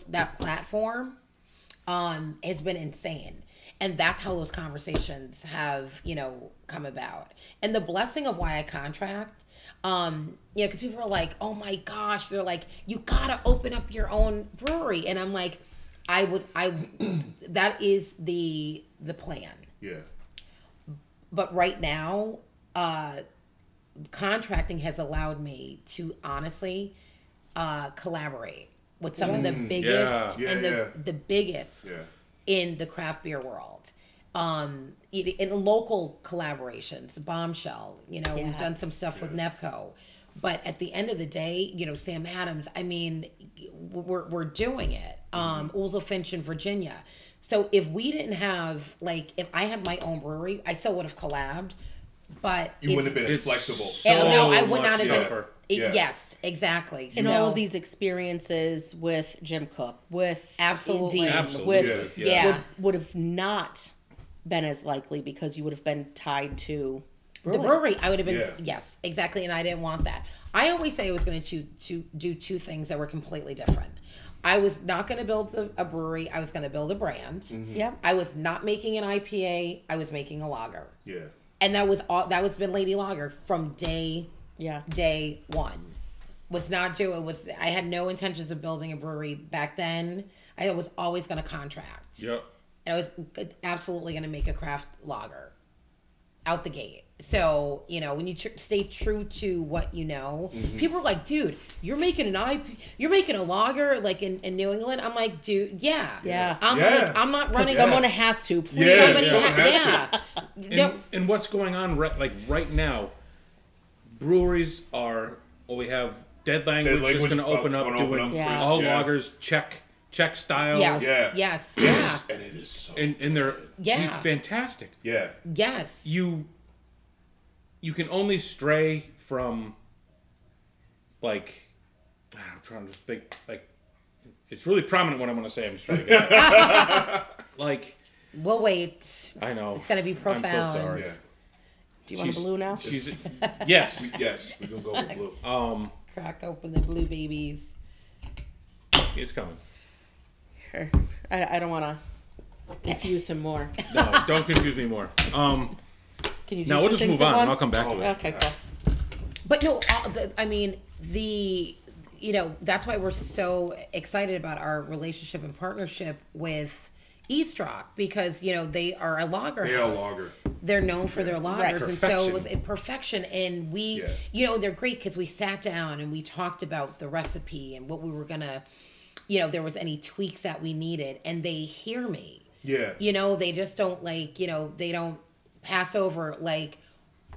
that platform has been insane. And that's how those conversations have come about. And the blessing of why I contract, because people are like, oh my gosh, they're like, you gotta open up your own brewery, and I'm like, that is the plan. Yeah. But right now, contracting has allowed me to honestly collaborate with some of the biggest the biggest in the craft beer world. In local collaborations, Bombshell, we've done some stuff with NEPCO. But at the end of the day, Sam Adams, we're doing it. Ouzel Finch in Virginia. So if we didn't have, if I had my own brewery, I still would have collabed. But you wouldn't have been as flexible. No, I would not have been. Yeah. Yes, exactly. And all of these experiences with Jim Cook, with absolutely, would have not been as likely because you would have been tied to the brewery. I would have been yes, exactly, and I didn't want that. I always say I was going to do two things that were completely different. I was not going to build a brewery. I was going to build a brand. Mm-hmm. Yeah. I was not making an IPA. I was making a lager. Yeah. And that was been Lady Lager from day one. I had no intentions of building a brewery back then. I was always going to contract. Yep. And I was absolutely going to make a craft lager out the gate. So, when you stay true to what mm-hmm. people are like, dude, you're making you're making a lager like in New England. I'm like, dude, yeah. I'm not running. Someone has to, please. Yeah, somebody has to. And what's going on right now? Breweries we have Dead Language is going to open up doing all lagers, Czech style. Yes. And it is so. And they're he's fantastic. Yeah. Yes. You can only stray from I'm trying to think It's really prominent what I'm going to say. I'm just trying to get out. Like... We'll wait. I know. It's going to be profound. I'm so sorry. Yeah. Do you want a blue now? Yes. Yes, we're going to go with blue. Crack open the blue babies. It's coming. Here. I don't want to confuse him more. No, don't confuse me more. Can you do now we'll just move on and I'll come back to it. Okay, cool. But no, that's why we're so excited about our relationship and partnership with Eastrock, because they are a lager house. They are a lager. They're known for their lagers, Right. and so it was in perfection. And we, they're great because we sat down and we talked about the recipe and what we were gonna, there was any tweaks that we needed, and they hear me. Yeah. They just don't they don't pass over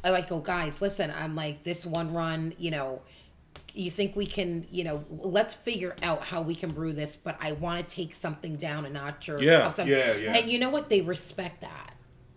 I go, guys, listen, I'm like, this one run, you think we can, let's figure out how we can brew this, but I want to take something down a notch or something. Yeah. And you know what? They respect that.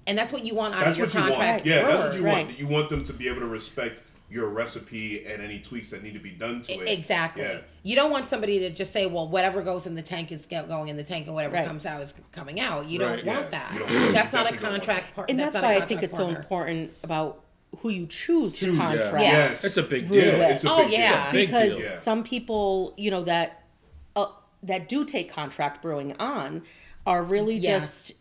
And that's what you want out of your contract. Yeah, brewers. that's what you want. You want them to be able to respect your recipe and any tweaks that need to be done to it. Exactly. Yeah. You don't want somebody to just say, well, whatever goes in the tank is going in the tank and whatever comes out is coming out. You don't want that. That's not a contract part. And that's why I think it's so important about who you choose to contract. Yeah. Yes. It's a big deal. It's a big deal. Because some people, that do take contract brewing on are really just,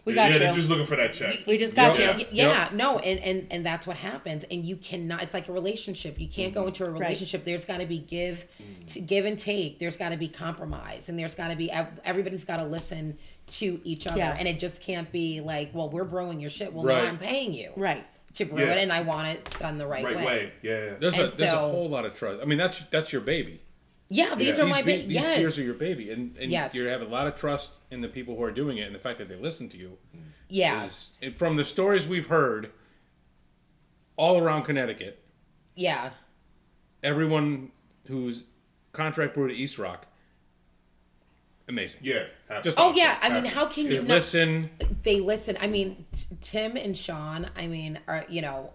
we got you. They're just looking for that check. We just got you. No, and that's what happens. And you cannot. It's like a relationship. You can't go into a relationship. There's got to be give and take. There's got to be compromise, and there's got to be everybody's got to listen to each other. And it just can't be like, well, we're brewing your shit. Well, no, I'm paying you to brew it, and I want it done the right way. Yeah. There's a whole lot of trust. I mean, that's your baby. Yeah, these are my baby. These beers are your baby, and yes. you're having a lot of trust in the people who are doing it, and the fact that they listen to you. Yeah. From the stories we've heard, all around Connecticut. Yeah. Everyone who's contract brewed at East Rock, amazing. Yeah. Just awesome. Awesome. Yeah. I mean, how can you listen? They listen. I mean, Tim and Sean. I mean, are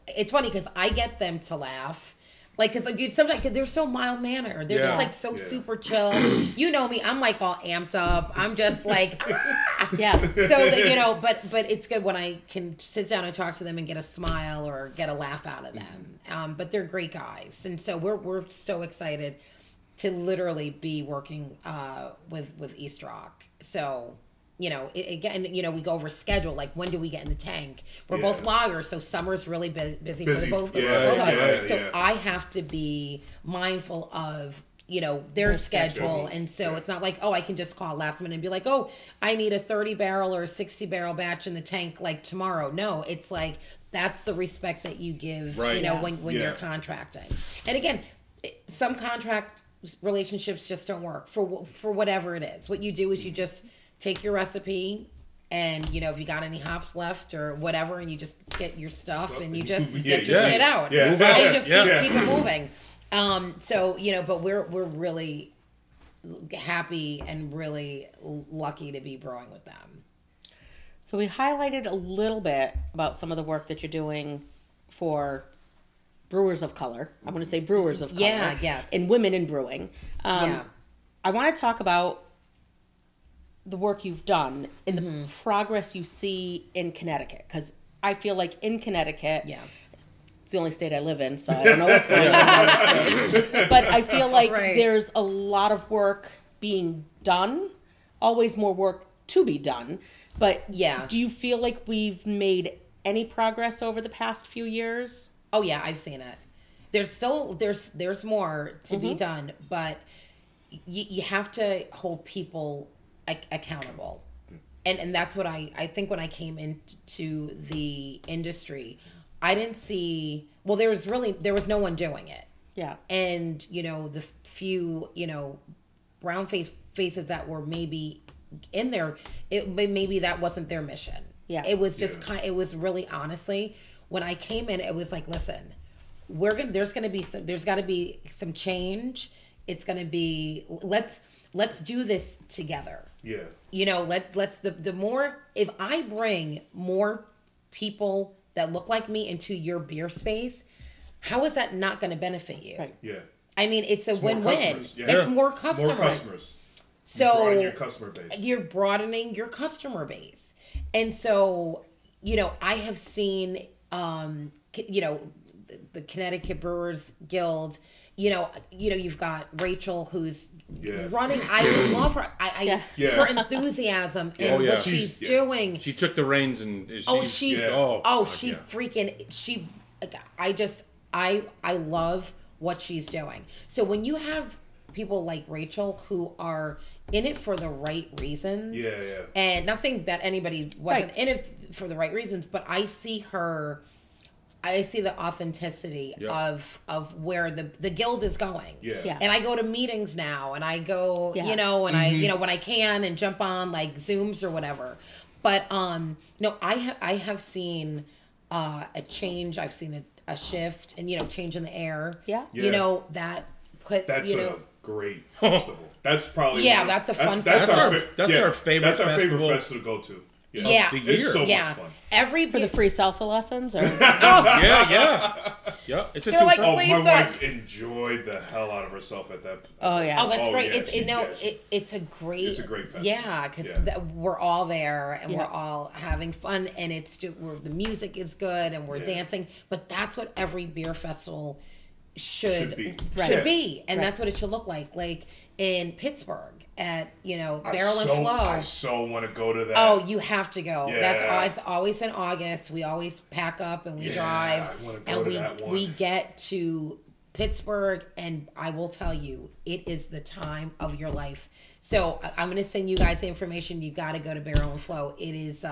it's funny because I get them to laugh. Like, cause sometimes they're so mild mannered. They're just like so super chill. You know me. I'm like all amped up. I'm just like, So but it's good when I can sit down and talk to them and get a smile or get a laugh out of them. But they're great guys, and so we're so excited to literally be working with East Rock. So. Again, we go over schedule. Like, when do we get in the tank? We're both loggers, so summer's really busy for the both of us. So I have to be mindful of, their schedule. And so it's not like, I can just call last minute and be like, I need a 30 barrel or a 60 barrel batch in the tank like tomorrow. No, it's like, that's the respect that you give, when you're contracting. And again, some contract relationships just don't work for whatever it is. What you do is you just take your recipe, and if you got any hops left or whatever, and you just get your stuff and you just get your shit out. And just keep it moving. But we're really happy and really lucky to be brewing with them. So we highlighted a little bit about some of the work that you're doing for brewers of color. I'm going to say brewers of color. Yes. And women in brewing. I want to talk about the work you've done and the progress you see in Connecticut, because I feel like in Connecticut, it's the only state I live in, so I don't know what's going on in other states, but I feel like there's a lot of work being done, always more work to be done, but do you feel like we've made any progress over the past few years? Oh yeah, I've seen it. There's still there's more to be done, but you have to hold people accountable, and that's what I think. When I came into the industry, I didn't see, there was no one doing it, and the few brown faces that were maybe in there, maybe that wasn't their mission. It was just it was really, honestly, when I came in, it was like, listen, there's got to be some change. It's going to be, let's do this together. Let's the more, if I bring more people that look like me into your beer space, how is that not going to benefit you? Right. I mean, it's a win-win. Yeah. It's more customers. More customers. So you broaden your customer base. You're broadening your customer base. And so, you know, I have seen, you know, the Connecticut Brewers Guild, you know, you've got Rachel who's running. I love her. Her enthusiasm and what she's doing. She took the reins and I love what she's doing. So when you have people like Rachel who are in it for the right reasons, and not saying that anybody wasn't in it for the right reasons, but I see the authenticity of where the guild is going. And I go to meetings now, and I go, you know, and I, you know, when I can, and jump on like Zooms or whatever. But no, I have seen a change. I've seen a shift, and you know, change in the air. You know, that's a great festival. That's probably that's a fun that's festival. Our favorite that's our festival. favorite festival to go to. It's so much fun. For the free salsa lessons? Or? Yeah. It's a They're like, my wife enjoyed the hell out of herself at that. Oh yeah. Oh, that's great. Yeah, it's a great festival. Yeah, because we're all there and we're all having fun, and the music is good and we're dancing. But that's what every beer festival should be, and that's what it should look like. Like in Pittsburgh at Barrel and Flow. I so want to go to that. Oh, you have to go. It's always in August. We always pack up and we drive, I want to go to that one. We get to Pittsburgh, and I will tell you, it is the time of your life. So I'm going to send you guys the information. You got to go to Barrel and Flow. It is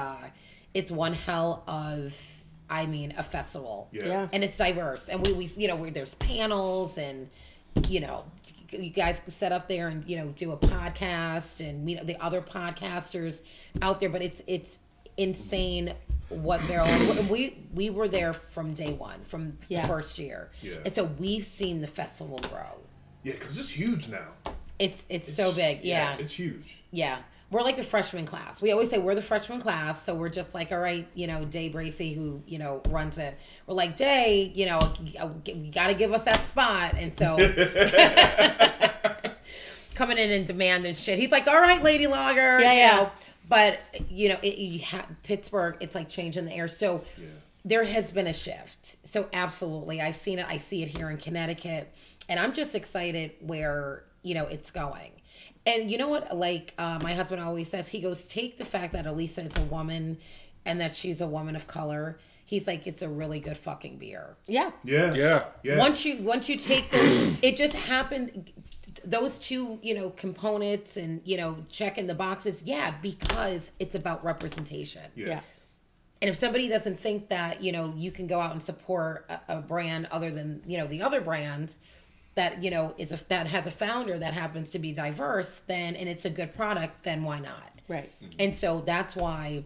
it's one hell of a festival. And it's diverse, and we there's panels, and you guys set up there and do a podcast and meet the other podcasters out there. But it's insane what Barrel, and we were there from day one, from the first year, and so we've seen the festival grow. Yeah, because it's huge now. It's so big. It's huge. We're like the freshman class. We always say we're the freshman class, so we're just like, all right, Day Bracey, who runs it. We're like, Day, you got to give us that spot, and so coming in and demanding shit. He's like, all right, Lady Lager, But Pittsburgh, it's like changing the air. So there has been a shift. So absolutely, I've seen it. I see it here in Connecticut, and I'm just excited where it's going. And you know what? Like my husband always says, he goes, take the fact that Alisa is a woman and that she's a woman of color. He's like, it's a really good fucking beer. Yeah. Once you take those, it just happened. Those two, components and checking the boxes. Yeah, because it's about representation. Yeah. And if somebody doesn't think that you can go out and support a brand other than the other brands, that that has a founder that happens to be diverse, then and it's a good product, then why not? Right. And so that's why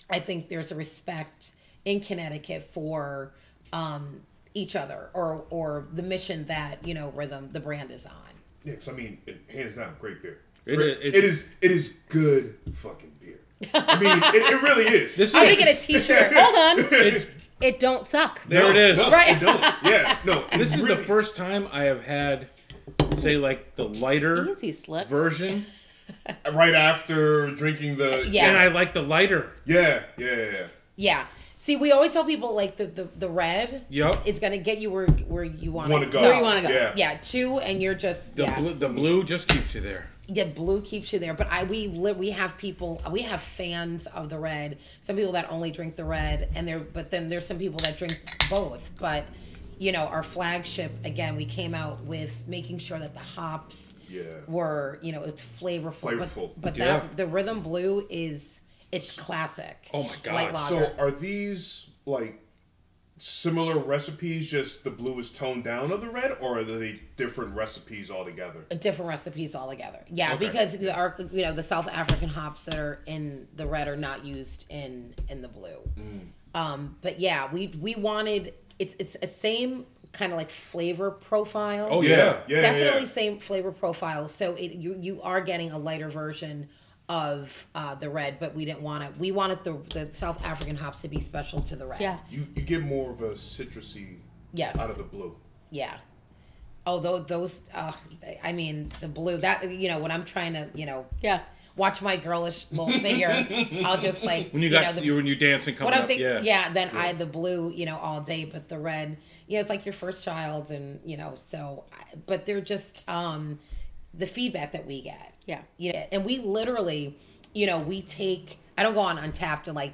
I think there's a respect in Connecticut for each other or the mission that Rhythm, the brand, is on. Yeah, because hands down, great beer. It is good fucking beer. It really is. I'm gonna get a T-shirt. Hold on. It don't suck. There it is. No, right. It don't. Yeah, no. This is the first time I have had, say, like the lighter version. Right after drinking the... Yeah. And I like the lighter. Yeah. Yeah. See, we always tell people like the red is going to get you where you want to go. Where you want to go. Yeah, 2, and you're just... The blue just keeps you there. Yeah, blue keeps you there. But we have people, we have fans of the red. Some people that only drink the red, but then there's some people that drink both. But our flagship, again, we came out with making sure that the hops were it's flavorful. But the Rhythm Blue it's classic. Oh my god! Light lager. So are these like similar recipes, just the blue is toned down of the red, or are they different recipes altogether? Different recipes altogether. Yeah, Okay. because the South African hops that are in the red are not used in the blue. But yeah, we wanted it's a same kind of like flavor profile. Oh yeah, definitely same flavor profile. So you are getting a lighter version of the red, but we didn't want it. We wanted the South African hops to be special to the red. Yeah. You get more of a citrusy out of the blue. Yeah. Oh, those. I mean, the blue. That when I'm trying to watch my girlish little figure, I'll just like when you dancing coming up. Then I had the blue all day, but the red. It's like your first child, and so. But they're just the feedback that we get. Yeah. And we literally, we take. I don't go on Untapped and I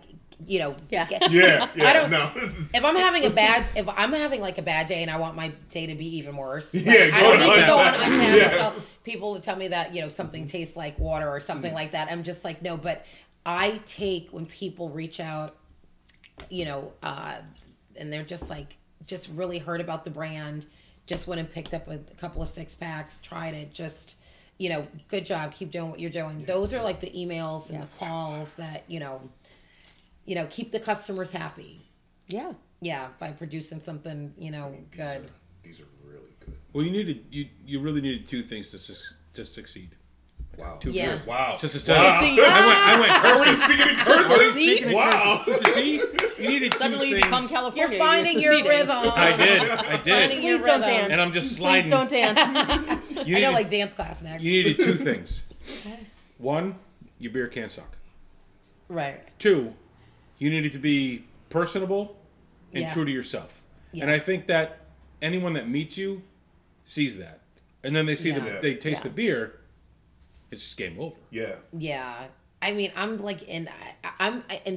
don't know. If I'm having like a bad day and I want my day to be even worse, I don't need to go on Untapped and tell people to tell me that something tastes like water or something like that. I'm just like, no. But I take when people reach out, and they're just really heard about the brand, just went and picked up a couple of 6-packs, tried it, just. Good job. Keep doing what you're doing. Yeah. Those are like the emails and the calls that, keep the customers happy. Yeah. Yeah. By producing something, good. These are really good. Well, you really needed 2 things to succeed. Wow. 2 yeah. beers. Wow. Just to say. I went cursive. Are we speaking in cursive? Wow. See? You needed Suddenly 2 you things. become California. You're finding your rhythm. I did. Please don't dance. And I'm just sliding. Please don't dance. I know, like dance class next. You needed 2 things. 1, your beer can't suck. Right. 2, you needed to be personable and true to yourself. Yeah. And I think that anyone that meets you sees that. And then they see they taste the beer, it's just game over. Yeah. Yeah. I mean, I'm like and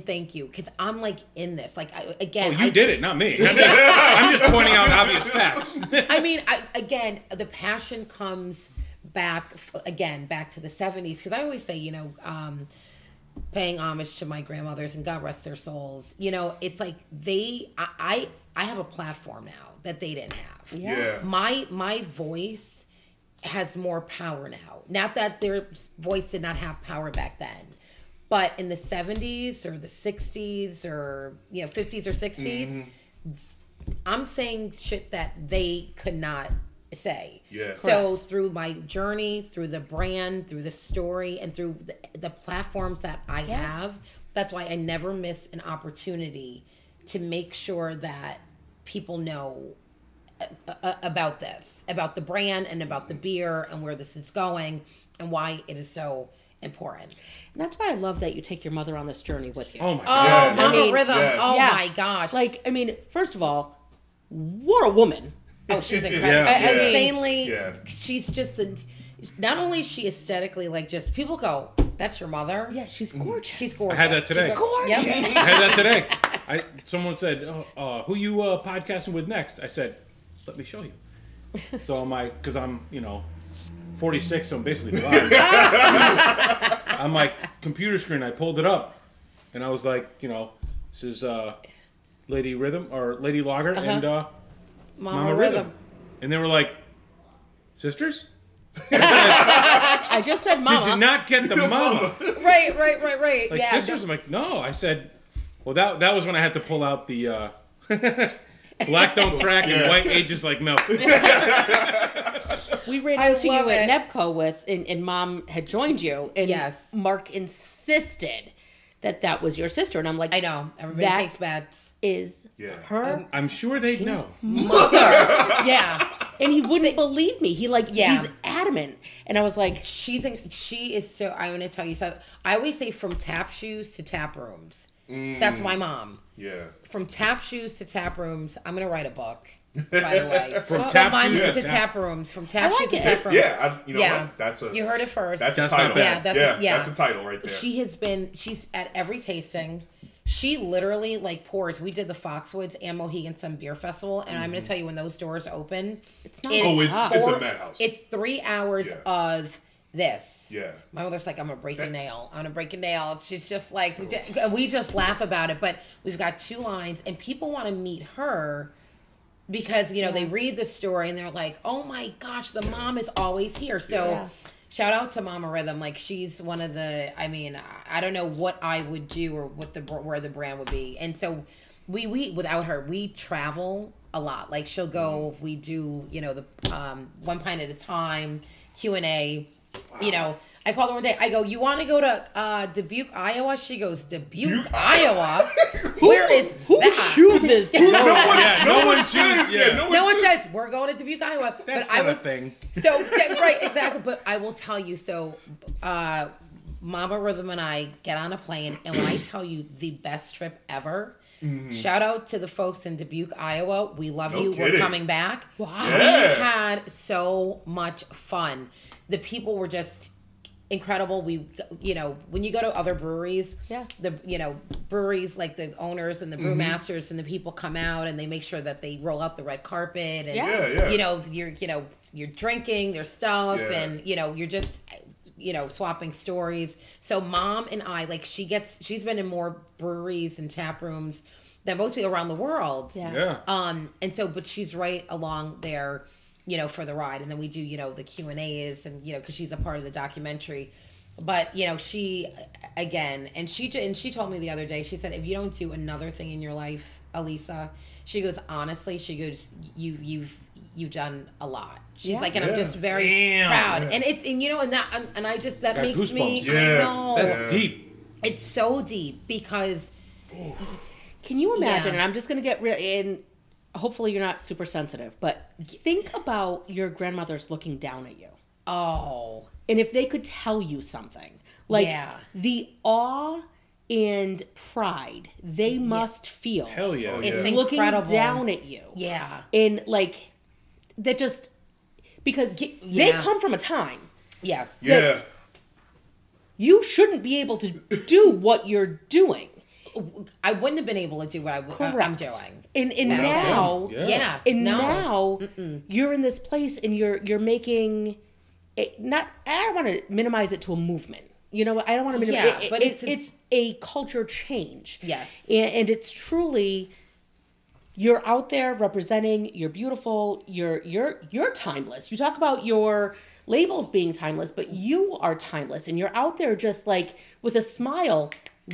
thank you, because I'm like in this. Like again, you did it, not me. I'm just pointing out obvious facts. I mean, the passion comes back to the 70s, because I always say, paying homage to my grandmothers and God rest their souls. It's like I have a platform now that they didn't have. Yeah. My voice has more power now. Not that their voice did not have power back then, but in the 70s or the 60s or 50s or 60s, I'm saying shit that they could not say. Yeah. So Correct. through my journey, through the brand, through the story, and through the platforms that I have, that's why I never miss an opportunity to make sure that people know about this, about the brand and about the beer and where this is going and why it is so important. And that's why I love that you take your mother on this journey with you. Oh my God. Mama Rhythm. Yes. Oh my gosh. Like, I mean, first of all, what a woman. Oh, she's incredible. Yeah. Insanely, she's just not only is she aesthetically just people go, that's your mother? Yeah, she's gorgeous. She's gorgeous. I had that today. Gorgeous. Yep. I had that today. Someone said, who you podcasting with next? I said, let me show you. So I'm like, because I'm, 46, so I'm basically blind. I'm like, computer screen, I pulled it up. And I was like, this is Lady Rhythm, or Lady Lager, and Mama Rhythm. And they were like, sisters? I just said mama. Did you not get the mama? Right. Like, yeah. sisters? I'm like, no. I said, well, that was when I had to pull out the black don't crack and white ages like milk. We ran into you at Nebco and Mom had joined you, and Mark insisted that was your sister, and I'm like, I know, everybody takes bets. Is her? I'm sure they'd know. Mother, yeah. And he wouldn't believe me. He's adamant, and I was like, she is so. I'm going to tell you something. I always say from tap shoes to tap rooms. That's my mom. Yeah. From tap shoes to tap rooms. I'm going to write a book, by the way. From tap shoes to tap rooms. From tap shoes to tap rooms. Yeah, what? You heard it first. That's a title. That's a title right there. She's at every tasting. She literally pours. We did the Foxwoods and Mohegan Sun Beer Festival, and I'm going to tell you, when those doors open, it's not. It's a madhouse. It's 3 hours of this. Yeah. My mother's like, I'm going to break a nail. I'm going to break a nail. She's just like, we just laugh about it, but we've got 2 lines, and people want to meet her because, they read the story, and they're like, oh my gosh, the mom is always here. So shout out to Mama Rhythm. She's one of the, I don't know what I would do or where the brand would be. And so we without her, we travel a lot. She'll go, we do, the One Pint at a Time, Q&A. You know, I called her one day. I go, you want to go to Dubuque, Iowa? She goes, Dubuque, Iowa? Where is who that? chooses to go? No one says. No one says we're going to Dubuque, Iowa. That's but not I will, a thing. So right, exactly. But I will tell you. So, Mama Rhythm and I get on a plane, and when I tell you the best trip ever. Mm-hmm. Shout out to the folks in Dubuque, Iowa. We love you. Kidding. We're coming back. Wow. Yeah. We had so much fun. The people were just incredible. We, you know, when you go to other breweries, breweries like the owners and the brewmasters and the people come out and they make sure that they roll out the red carpet and you know, you're drinking their stuff and you're just swapping stories. So Mom and I, like, she's been in more breweries and tap rooms than most people around the world. Yeah. But she's right along there, for the ride. And then we do, the Q&As and, because she's a part of the documentary. But, she, again, and she told me the other day, she said, if you don't do another thing in your life, Alisa, she goes, honestly, she goes, you've done a lot. She's like, and I'm just very proud. And that makes goosebumps. me, Yeah. I know. That's deep. It's so deep because. Can you imagine, and I'm just going to get in, hopefully you're not super sensitive, but think about your grandmothers looking down at you. Oh. And if they could tell you something, like the awe and pride they must feel. Hell yeah. It's looking incredible. down at you. Yeah. And like, that just, because they come from a time. Yes. Yeah. You shouldn't be able to do what you're doing. I wouldn't have been able to do what I'm doing. And now, now you're in this place and you're making it, not, I don't want to minimize it to a movement. I don't want to minimize it. But it's a culture change. Yes. And it's truly, you're out there representing, you're beautiful, you're timeless. You talk about your labels being timeless, but you are timeless and you're out there just like with a smile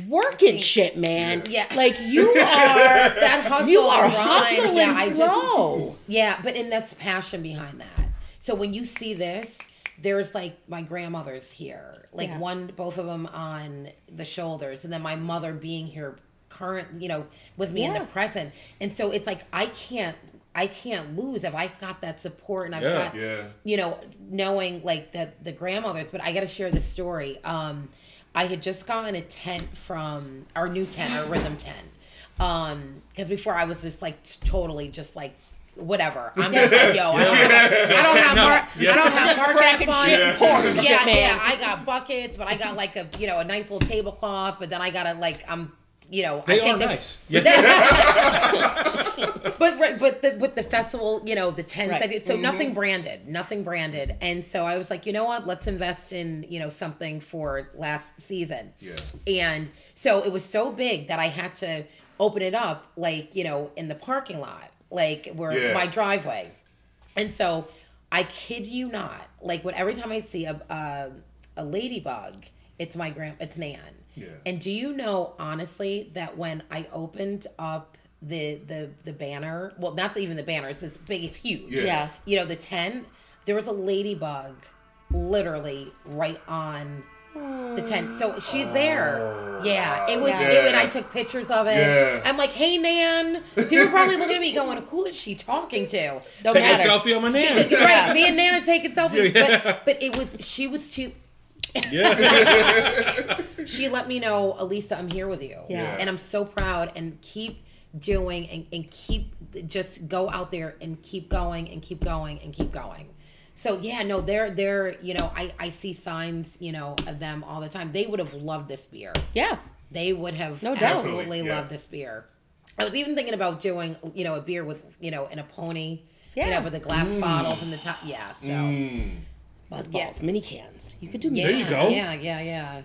working shit, man. Yeah. Like you are that hustle. You are grind. hustling But that's passion behind that. So when you see this, there's like my grandmother's here, like both of them on the shoulders, and then my mother being here current, with me in the present. And so it's like I can't lose if I've got that support and I've got knowing like that the grandmothers. But I got to share this story. I had just gotten a tent from our new tent, our rhythm tent. Because before I was just like totally just like whatever. I'm just like, yo, I don't have market fund. Yeah. I got buckets, but I got like a a nice little tablecloth. But then I gotta like they are nice. But with the festival, the tents, right. So nothing branded. And so I was like, you know what? Let's invest in, something for last season. Yeah. And so it was so big that I had to open it up, like, in the parking lot, like where my driveway. And so I kid you not, like every time I see a ladybug, it's Nan. Yeah. And do you know, honestly, that when I opened up the banner, well, not even the banner, it's big, it's huge. Yeah. The tent, there was a ladybug literally right on the tent. So she's there. Yeah. It was, and I took pictures of it. Yeah. I'm like, hey, Nan. People probably looking at me going, who is she talking to? Take a selfie on my Nan. Right. Me and Nan are taking selfies. Yeah. But it was, she let me know, Alisa, I'm here with you. Yeah. And I'm so proud, and keep doing and keep just go out there and keep going and keep going and keep going. So they're I see signs, of them all the time. They would have loved this beer. Yeah. They would have absolutely loved this beer. I was even thinking about doing, a beer with, in a pony, with the glass bottles in the top. Yeah. So Buzzballs, mini cans. You could do There you go. Yeah.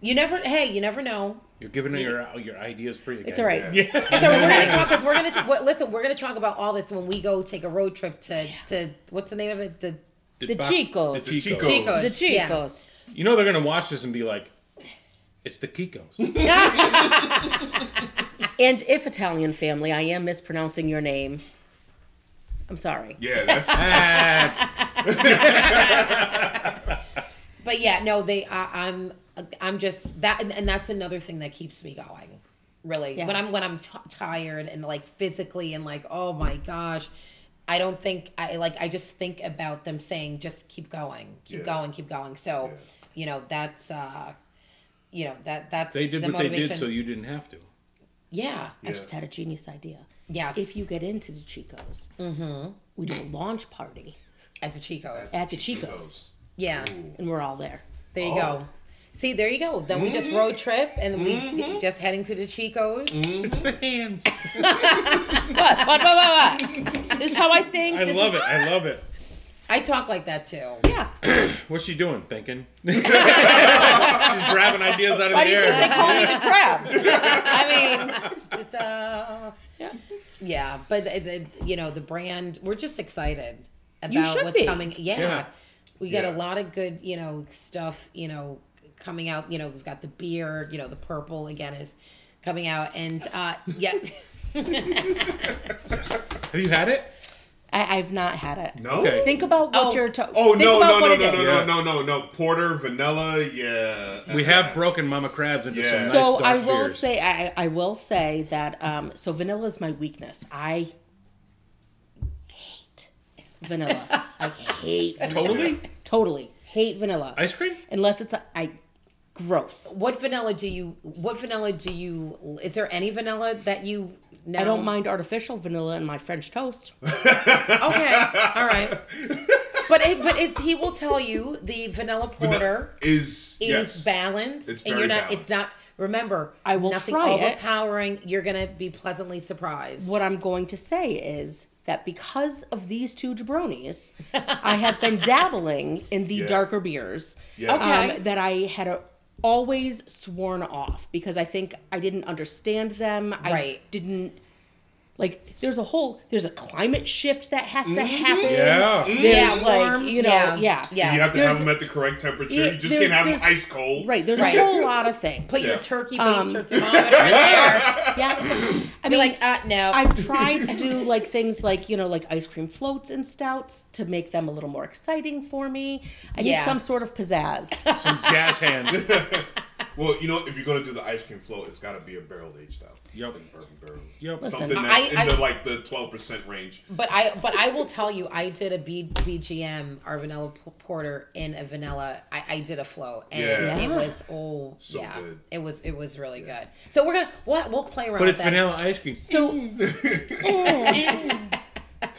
You never know. You're giving her your ideas free again. It's all right. Yeah. So we're going to talk, because we're going to talk about all this when we go take a road trip to what's the name of it? The Chicos. The Chicos. The Chicos. Yeah. They're going to watch this and be like, it's the Kikos. And if Italian family, I am mispronouncing your name. I'm sorry. Yeah, that's But yeah, no, I'm just that, and that's another thing that keeps me going. Really, when I'm tired and like physically and like, oh my gosh, I don't think I just think about them saying, just keep going, keep going. So, that's that's they did the what motivation. they did, so you didn't have to. Yeah. I just had a genius idea. Yes. If you get into the Chicos, we do a launch party at the Chicos. At the Chicos. Yeah. Ooh. And we're all there. There you go. See, there you go. Then we just road trip, and we just heading to the Chicos. It's the hands. What? This is how I think. I love it. I talk like that too. Yeah. What's she doing? Thinking. She's grabbing ideas out of the air. Why do you think they call me the crab? I mean, yeah. But the brand. We're just excited about what's coming. Yeah. We got a lot of good, stuff, coming out. We've got the beer. The purple again is coming out, and yeah. Have you had it? I've not had it. No. Okay. Think about what you're talking. Oh no! Porter, vanilla, yeah. We have broken Mama Crabs into some nice So dark I will beers. say, I will say that. So vanilla is my weakness. I hate vanilla. I hate vanilla. Totally hate vanilla. Ice cream? Unless it's gross. What vanilla do you? Is there any vanilla that you? No. I don't mind artificial vanilla in my French toast. Okay, all right. But he will tell you the vanilla porter is balanced, it's and balanced. It's not. Remember, I will nothing try overpowering. You're gonna be pleasantly surprised. What I'm going to say is that because of these two jabronis, I have been dabbling in the darker beers. Yeah. Okay. That I had always sworn off because I think I didn't understand them. I didn't there's a climate shift that has to happen. Yeah. Warm. You have to have them at the correct temperature. You just can't have them ice cold. Right. There's a whole lot of things. Put your turkey baster thermometer in there. Yeah. I mean, mean, no. I've tried to do things like ice cream floats and stouts to make them a little more exciting for me. I need some sort of pizzazz. Some jazz hands. Well, if you're gonna do the ice cream float, it's got to be a barrel aged style. Yep. Bourbon barrel. Yep. Listen, Something that's in the 12% range. But I will tell you, I did a BGM, our vanilla porter in a vanilla. I did a float, and it was good. It was really good. So we'll play around. But with it's that. vanilla ice cream. So, Can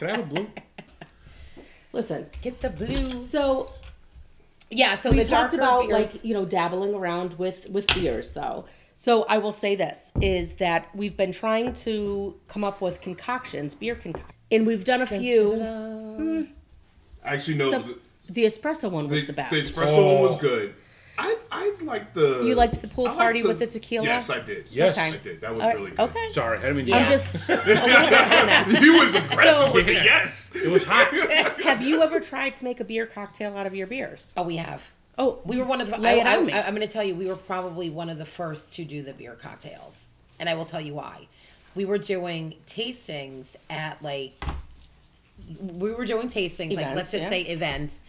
I have a blue? listen, Get the blue. So So we the talked darker about beers, dabbling around with beers though. So I will say this is that we've been trying to come up with beer concoctions, and we've done a few. Actually, no. The espresso one was the best. The espresso one was good. I liked the. You liked the pool party with the tequila? Yes, I did. Yes. I did. That was really good. Okay. Sorry, I didn't mean to. I'm just a little bit on that. He was aggressive with it. Yes. It was hot. Have you ever tried to make a beer cocktail out of your beers? Oh, we have. Oh, We were one of the. Lay it on me. I'm going to tell you, we were probably one of the first to do the beer cocktails, and I will tell you why. We were doing tastings at let's just say events,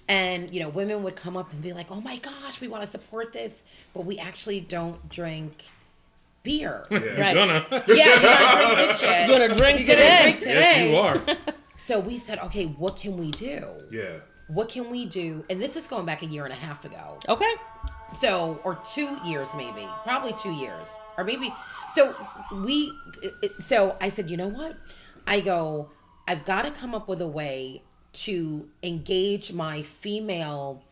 and women would come up and be like, "Oh my gosh, we want to support this, but we actually don't drink beer." Yeah. Right. Gonna. Yeah, we gotta drink this shit. You're gonna drink today. Yes, you are. So we said, okay, what can we do? Yeah. What can we do? And this is going back a year and a half ago. Okay. So, or 2 years maybe. Probably 2 years. Or maybe. So I said, you know what? I've got to come up with a way to engage my female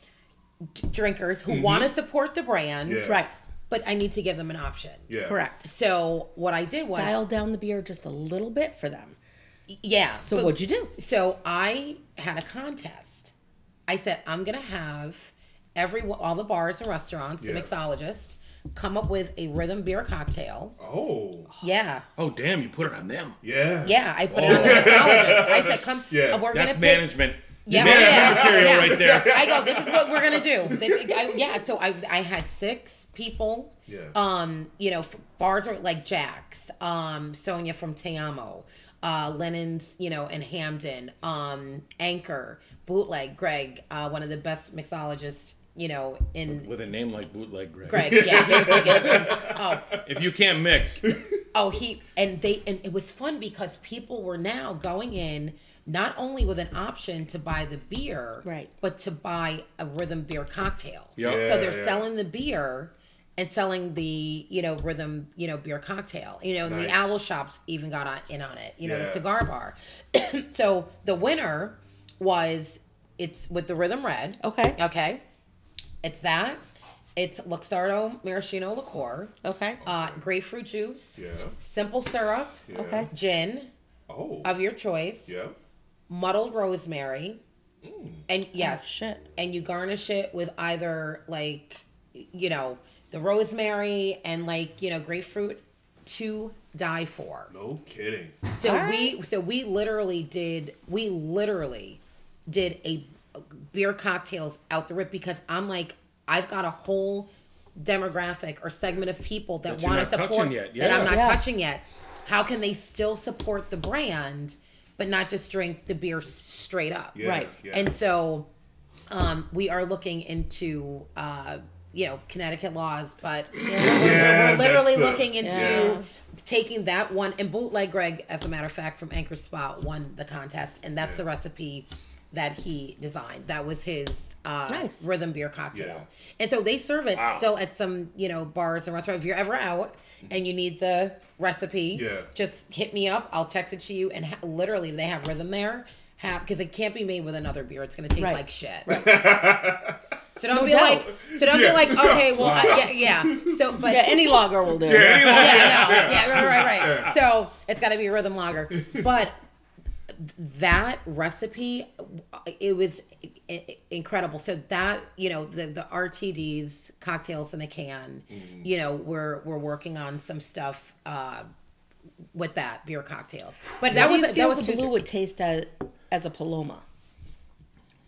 drinkers who want to support the brand. Yeah. Right. But I need to give them an option. Yeah. Correct. So what I did was Dial down the beer just a little bit for them. Yeah. So what'd you do? So I had a contest. I said, I'm going to have all the bars and restaurants, the mixologists, come up with a rhythm beer cocktail. Oh. Yeah. Oh, damn, you put it on them. Yeah. Yeah, I put it on the mixologist. I said, come, we're going to That's pick. management. Yeah, Management material right there. I go, this is what we're going to do. So I had 6 people. Yeah. Bars were like Jack's, Sonia from Te Amo, Lennon's, in Hamden, Anchor, Bootleg, Greg, one of the best mixologists, with a name like Bootleg Greg. Greg, yeah, he was making, if you can't mix. And it was fun because people were now going in not only with an option to buy the beer, right, but to buy a rhythm beer cocktail. Yep. So they're selling the beer and selling the, rhythm, beer cocktail. And the Owl Shops even got in on it, the cigar bar. So the winner it's with the Rhythm Red. Okay. Okay. It's that. It's Luxardo Maraschino liqueur. Okay. Grapefruit juice. Yeah. Simple syrup. Yeah. Okay. Gin. Oh. Of your choice. Yeah. Muddled rosemary. And yes. Oh, shit. And you garnish it with either the rosemary and grapefruit to die for. No kidding. So we literally did a beer cocktails out the rip because I'm like, I've got a whole demographic or segment of people that want to support that I'm not touching yet. How can they still support the brand but not just drink the beer straight up? Yeah, right. Yeah. And so we are looking into Connecticut laws, but we're literally looking into taking that one. And Bootleg Greg, as a matter of fact, from Anchor Spot won the contest, and that's the recipe that he designed. That was his rhythm beer cocktail. Yeah. And so they serve it still at some bars and restaurants. If you're ever out and you need the recipe, just hit me up. I'll text it to you. And literally, they have rhythm there. Because it can't be made with another beer. It's going to taste like shit. Right. So don't be like, okay, well, So, but any lager will do. Right. So it's got to be a rhythm lager. But that recipe, it was incredible. So that, the RTDs, cocktails in a can, we're working on some stuff with that beer cocktails. But that was the blue would taste as a Paloma.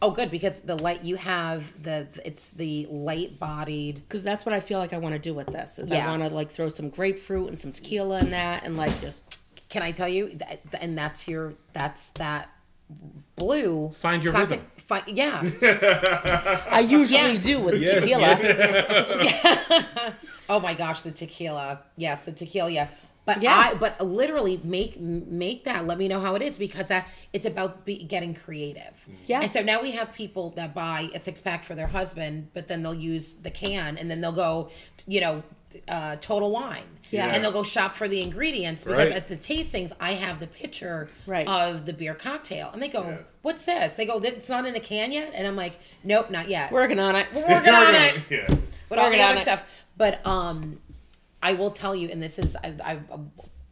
Oh, good, because you have it's the light bodied. Because that's what I feel like I want to do with this. I want to throw some grapefruit and some tequila in that and just. Can I tell you and that's that blue. Find your rhythm. I usually do with tequila. Oh my gosh, the tequila. Yes, the tequila. But but literally make that. Let me know how it is because it's about getting creative. Yeah. And so now we have people that buy a 6-pack for their husband, but then they'll use the can and then they'll go, Total Wine. Yeah. And they'll go shop for the ingredients because at the tastings I have the picture of the beer cocktail and they go, "What's this?" They go, "It's not in a can yet," and I'm like, "Nope, not yet. Working on it. We're working on it." Yeah. But all the other stuff. But I will tell you, and this is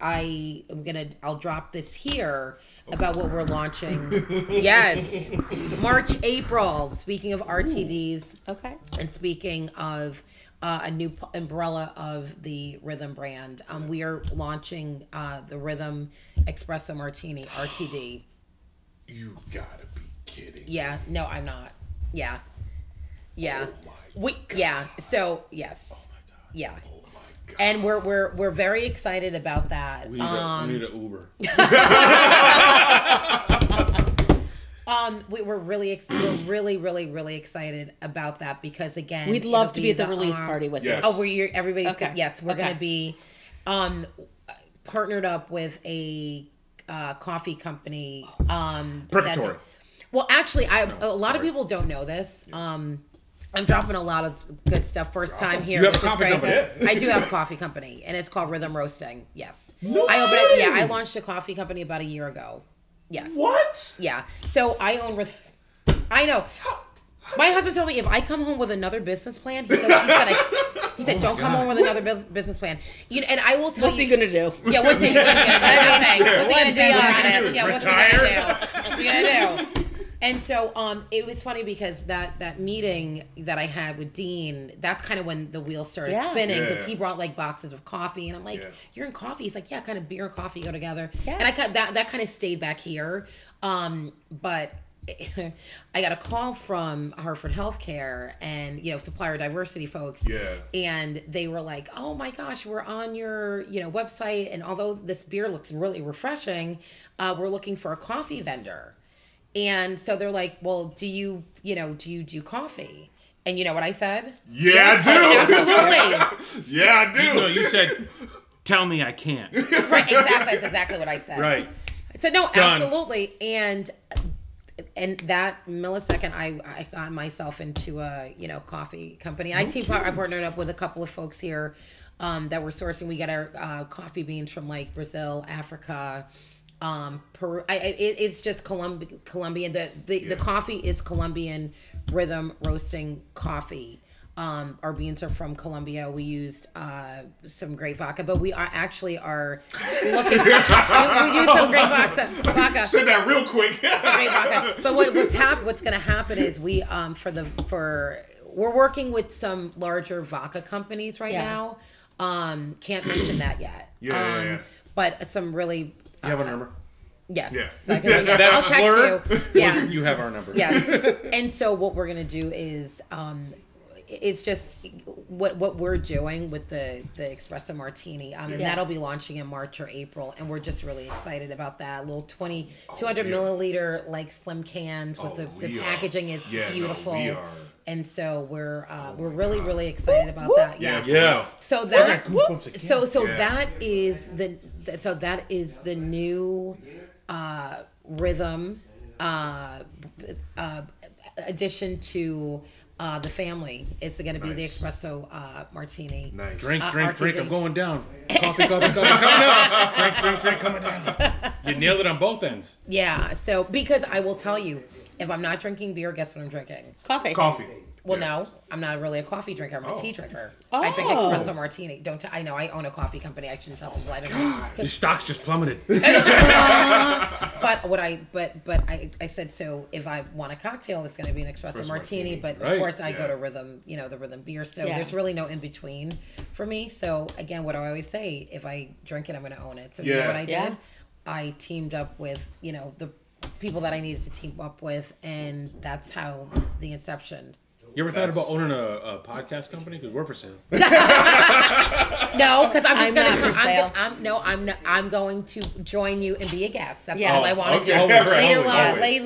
I'll drop this here about what we're launching. Yes, March, April. Speaking of RTDs, okay, and speaking of a new umbrella of the Rhythm brand, we are launching the Rhythm Espresso Martini RTD. You gotta be kidding! Yeah, no, I'm not. Yeah. Oh my God. So yes. Oh my God. Yeah. Oh my God. And we're very excited about that. We need an Uber. We're really excited about that because again, we'd love to be at the release party with you. Yes. Everybody's okay. Yes, we're going to be partnered up with a coffee company. Purgatory. Well, actually, a lot of people don't know this. I'm dropping a lot of good stuff first time here. You have a which is coffee great. company. I do have a coffee company, and it's called Rhythm Roasting. Yes, No I opened it. Yeah, way! I launched a coffee company about a year ago. Yes. What? Yeah. So I own Rhythm. I know. My husband told me if I come home with another business plan, he said, "Don't come home with another business plan." And I will tell What's you. he gonna do? Yeah, what's he gonna do? What's he gonna do? Yeah, what's he Retire? gonna do? What are you gonna do? And so it was funny because that meeting that I had with Dean, that's kind of when the wheels started spinning because he brought boxes of coffee and I'm like, "You're in coffee?" He's like, "Yeah, kind of beer and coffee go together." Yeah. And that kind of stayed back here. But I got a call from Hartford Healthcare and supplier diversity folks. Yeah. And they were like, "Oh my gosh, we're on your website, and although this beer looks really refreshing, we're looking for a coffee vendor." And so they're like, "Well, do you do coffee?" And you know what I said? Yeah, I do. Absolutely. Yeah, I do. No, you said, tell me I can't. Right, exactly. That's exactly what I said. Right. I said, no, Done. absolutely. And that millisecond, I got myself into a, coffee company. And I partnered up with a couple of folks here that we're sourcing. We get our coffee beans from like Brazil, Africa, Peru. It's just Colombian. The coffee is Colombian rhythm roasting coffee. Our beans are from Colombia. We used some great vodka, but we are looking. we used some great vodka. Said that real quick. Some great vodka. But what's going to happen is we're working with some larger vodka companies right now. Can't mention that yet. Yeah. But some really. You have our number? Yes. Yeah. So That slur? Yeah. You have our number. Yes. And so what we're going to do is. It's just what we're doing with the espresso martini, and that'll be launching in March or April, and we're just really excited about that. Little 200 milliliter like slim cans with the packaging is beautiful, and so we're really excited about that. Yeah. So that is the new rhythm addition to. The family is going to be the espresso martini. Nice. Drink. I'm going down. Coffee, coming down. Drink, coming down. You nailed it on both ends. Yeah. So, because I will tell you, if I'm not drinking beer, guess what I'm drinking? Coffee. Well, no, I'm not really a coffee drinker. I'm a tea drinker. I drink espresso martini. I know I own a coffee company. I shouldn't tell people. I don't know. Your stocks just plummeted. But I said, so if I want a cocktail, it's going to be an espresso martini. But of course, I go to rhythm, the rhythm beer. So there's really no in between for me. So again, what I always say, if I drink it, I'm going to own it. So you know what I did? Yeah. I teamed up with the people that I needed to team up with, and that's how the inception. You ever thought about owning a podcast company? Because we're for sale. No, because I'm going to join you and be a guest. That's all I want to do.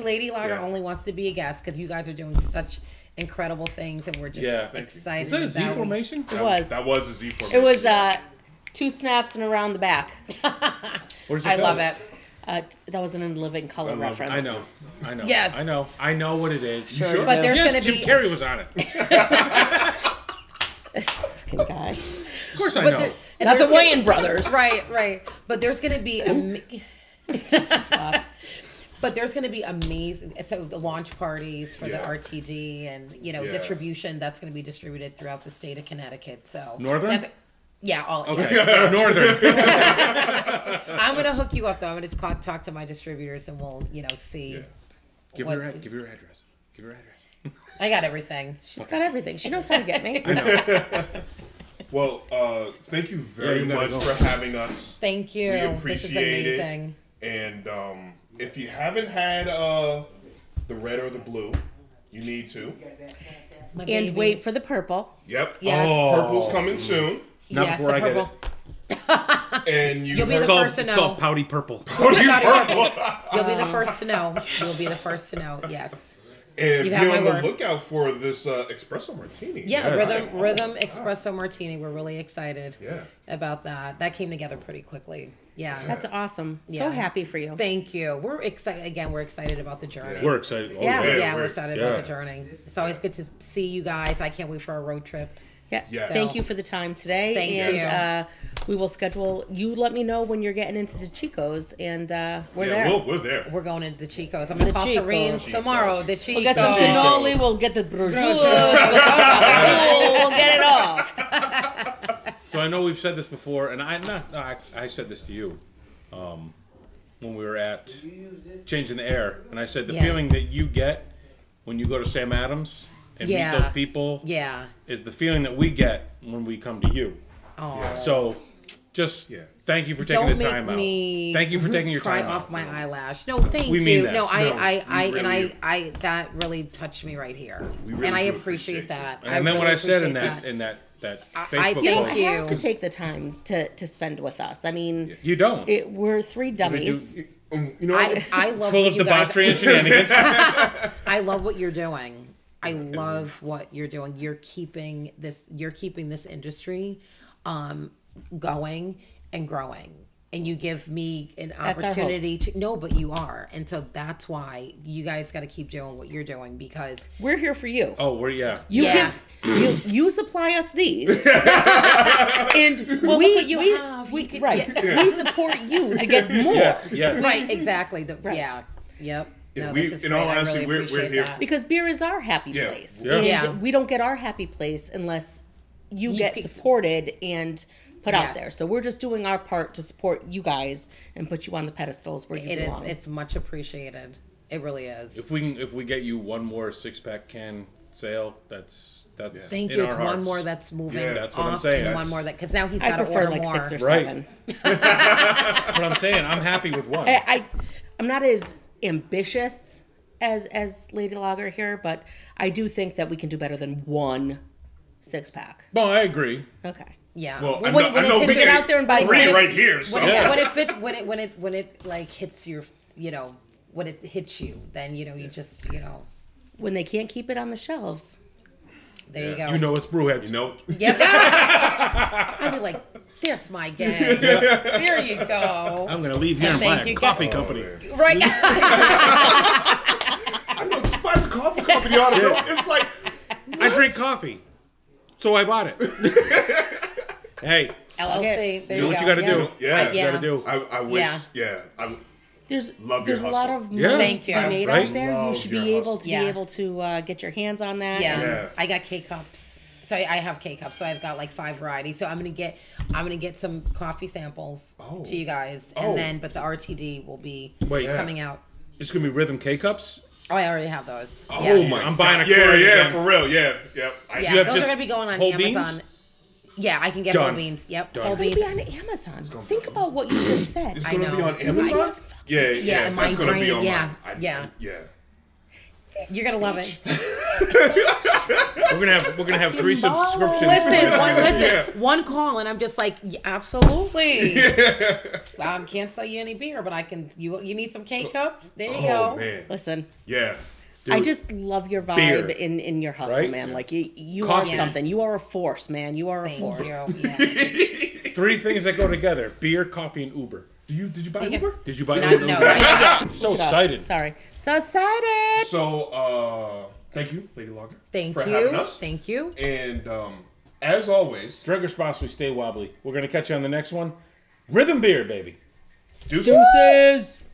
Lady Lager only wants to be a guest because you guys are doing such incredible things, and we're just excited. Is that a Z formation? It was. That was a Z formation. It was 2 snaps and around the back. I love it. That was an In Living Color reference. I know. Yes. I know what it is. Sure. But there's going to Jim be. Carrey was on it. This fucking guy. Of course I know. Not the Wayans brothers. Right. But there's going to be But there's going to be amazing. So the launch parties for the RTD and distribution that's going to be distributed throughout the state of Connecticut. So Northern. All okay. Northern. I'm going to hook you up though. I'm going to talk to my distributors and we'll see. Give her address. I got everything. She's got everything. She knows how to get me. I know. Well, thank you very much for having us. Thank you. We appreciate this is amazing. And if you haven't had the red or the blue, you need to. And wait for the purple. Yep. Yes. Purple's coming soon. Not before I get it. And you'll be the first to know. It's called Pouty Purple. Pouty Purple. You'll be the first to know. Yes. And be on the lookout for this espresso martini. Yeah, rhythm espresso martini. We're really excited about that. That came together pretty quickly. Yeah. That's awesome. So happy for you. Thank you. We're excited. Again, we're excited about the journey. We're excited. We're excited about the journey. It's always good to see you guys. I can't wait for our road trip. Yeah. Thank you for the time today. Thank you. We will schedule. You let me know when you're getting into the Chico's, and we're there. We're there. We're going into the Chico's. I'm going to call Serene tomorrow. The Chico's. We'll get some cannoli. We'll get the prosciutto. We'll get it all. So I know we've said this before, and I said this to you when we were at Changing the Air, and I said the feeling that you get when you go to Sam Adams and meet those people is the feeling that we get when we come to you. So just thank you for taking the time out. Thank you for taking your time out. Cry off my eyelash. No, thank you. We mean that. No, I that really touched me right here. And I appreciate that. And I meant what I said in that Facebook you don't post. have to take the time to spend with us. I mean, you don't. We're 3 dummies. You know, I love full of debauchery and shenanigans. I love what you're doing. I love what you're doing. You're keeping this industry going and growing. And you give me an opportunity to no, but you are. And so that's why you guys got to keep doing what you're doing, because we're here for you. Oh, You supply us these. And we support you to get more. Yes. Right, exactly. Yep. No, this is great. I really appreciate we're here that. Because beer is our happy place. And we don't get our happy place unless you get supported and put out there. So we're just doing our part to support you guys and put you on the pedestals where you belong. It's much appreciated. It really is. If we get you one more 6-pack can sale, that's thank you. It's one more that's moving. Yeah, that's what I'm saying. And one more because now he's got to order like more. 6 or 7. But I'm saying I'm happy with one. I'm not as ambitious as Lady Lager here, but I do think that we can do better than one 6-pack. Well, I agree. Okay. Yeah. Well, I know we get out there and buy 3 right here. So. When it like hits your, when it hits you, then you just when they can't keep it on the shelves. There you go. It's Brewheads. Yep. I'd be like, that's my gang. There you go. I'm gonna leave here and buy a coffee company. Right. I know, despise a coffee company on it. It's like I drink coffee, so I bought it. Hey, LLC. There do you what go. you got to do. Yeah, you got to do. I wish. Yeah. There's a lot of money to be made out there. Love you should be able to get your hands on that. Yeah. I got K-cups. So I have K-cups. So I've got like 5 varieties. So I'm gonna get some coffee samples to you guys, and but the RTD will be coming out. It's gonna be Rhythm K-cups. Oh, I already have those. Oh my! I'm buying a yeah, for real. Yeah. Those are gonna be going on Amazon. Yeah, I can get whole beans. Yep, whole beans. It's gonna be on Amazon. Think about what you just said. It's gonna be on Amazon. Yeah. That's gonna be on yeah. You're gonna love it. We're gonna have 3 subscriptions. Listen, one call, and I'm just like, absolutely. I can't sell you any beer, but I can. You need some K cups? There you go. Man. Listen. Yeah. Dude, I just love your vibe in your hustle, man. Yeah. Like you are something. You are a force, man. You are a force. Yeah. 3 things that go together: beer, coffee, and Uber. Did you buy Uber? Did you buy Uber? No. So excited. Sorry. So excited. So, thank you, Lady Lager. Thank for you. having us. Thank you. And as always, drink responsibly, stay wobbly. We're gonna catch you on the next one. Rhythm beer, baby. Deuces.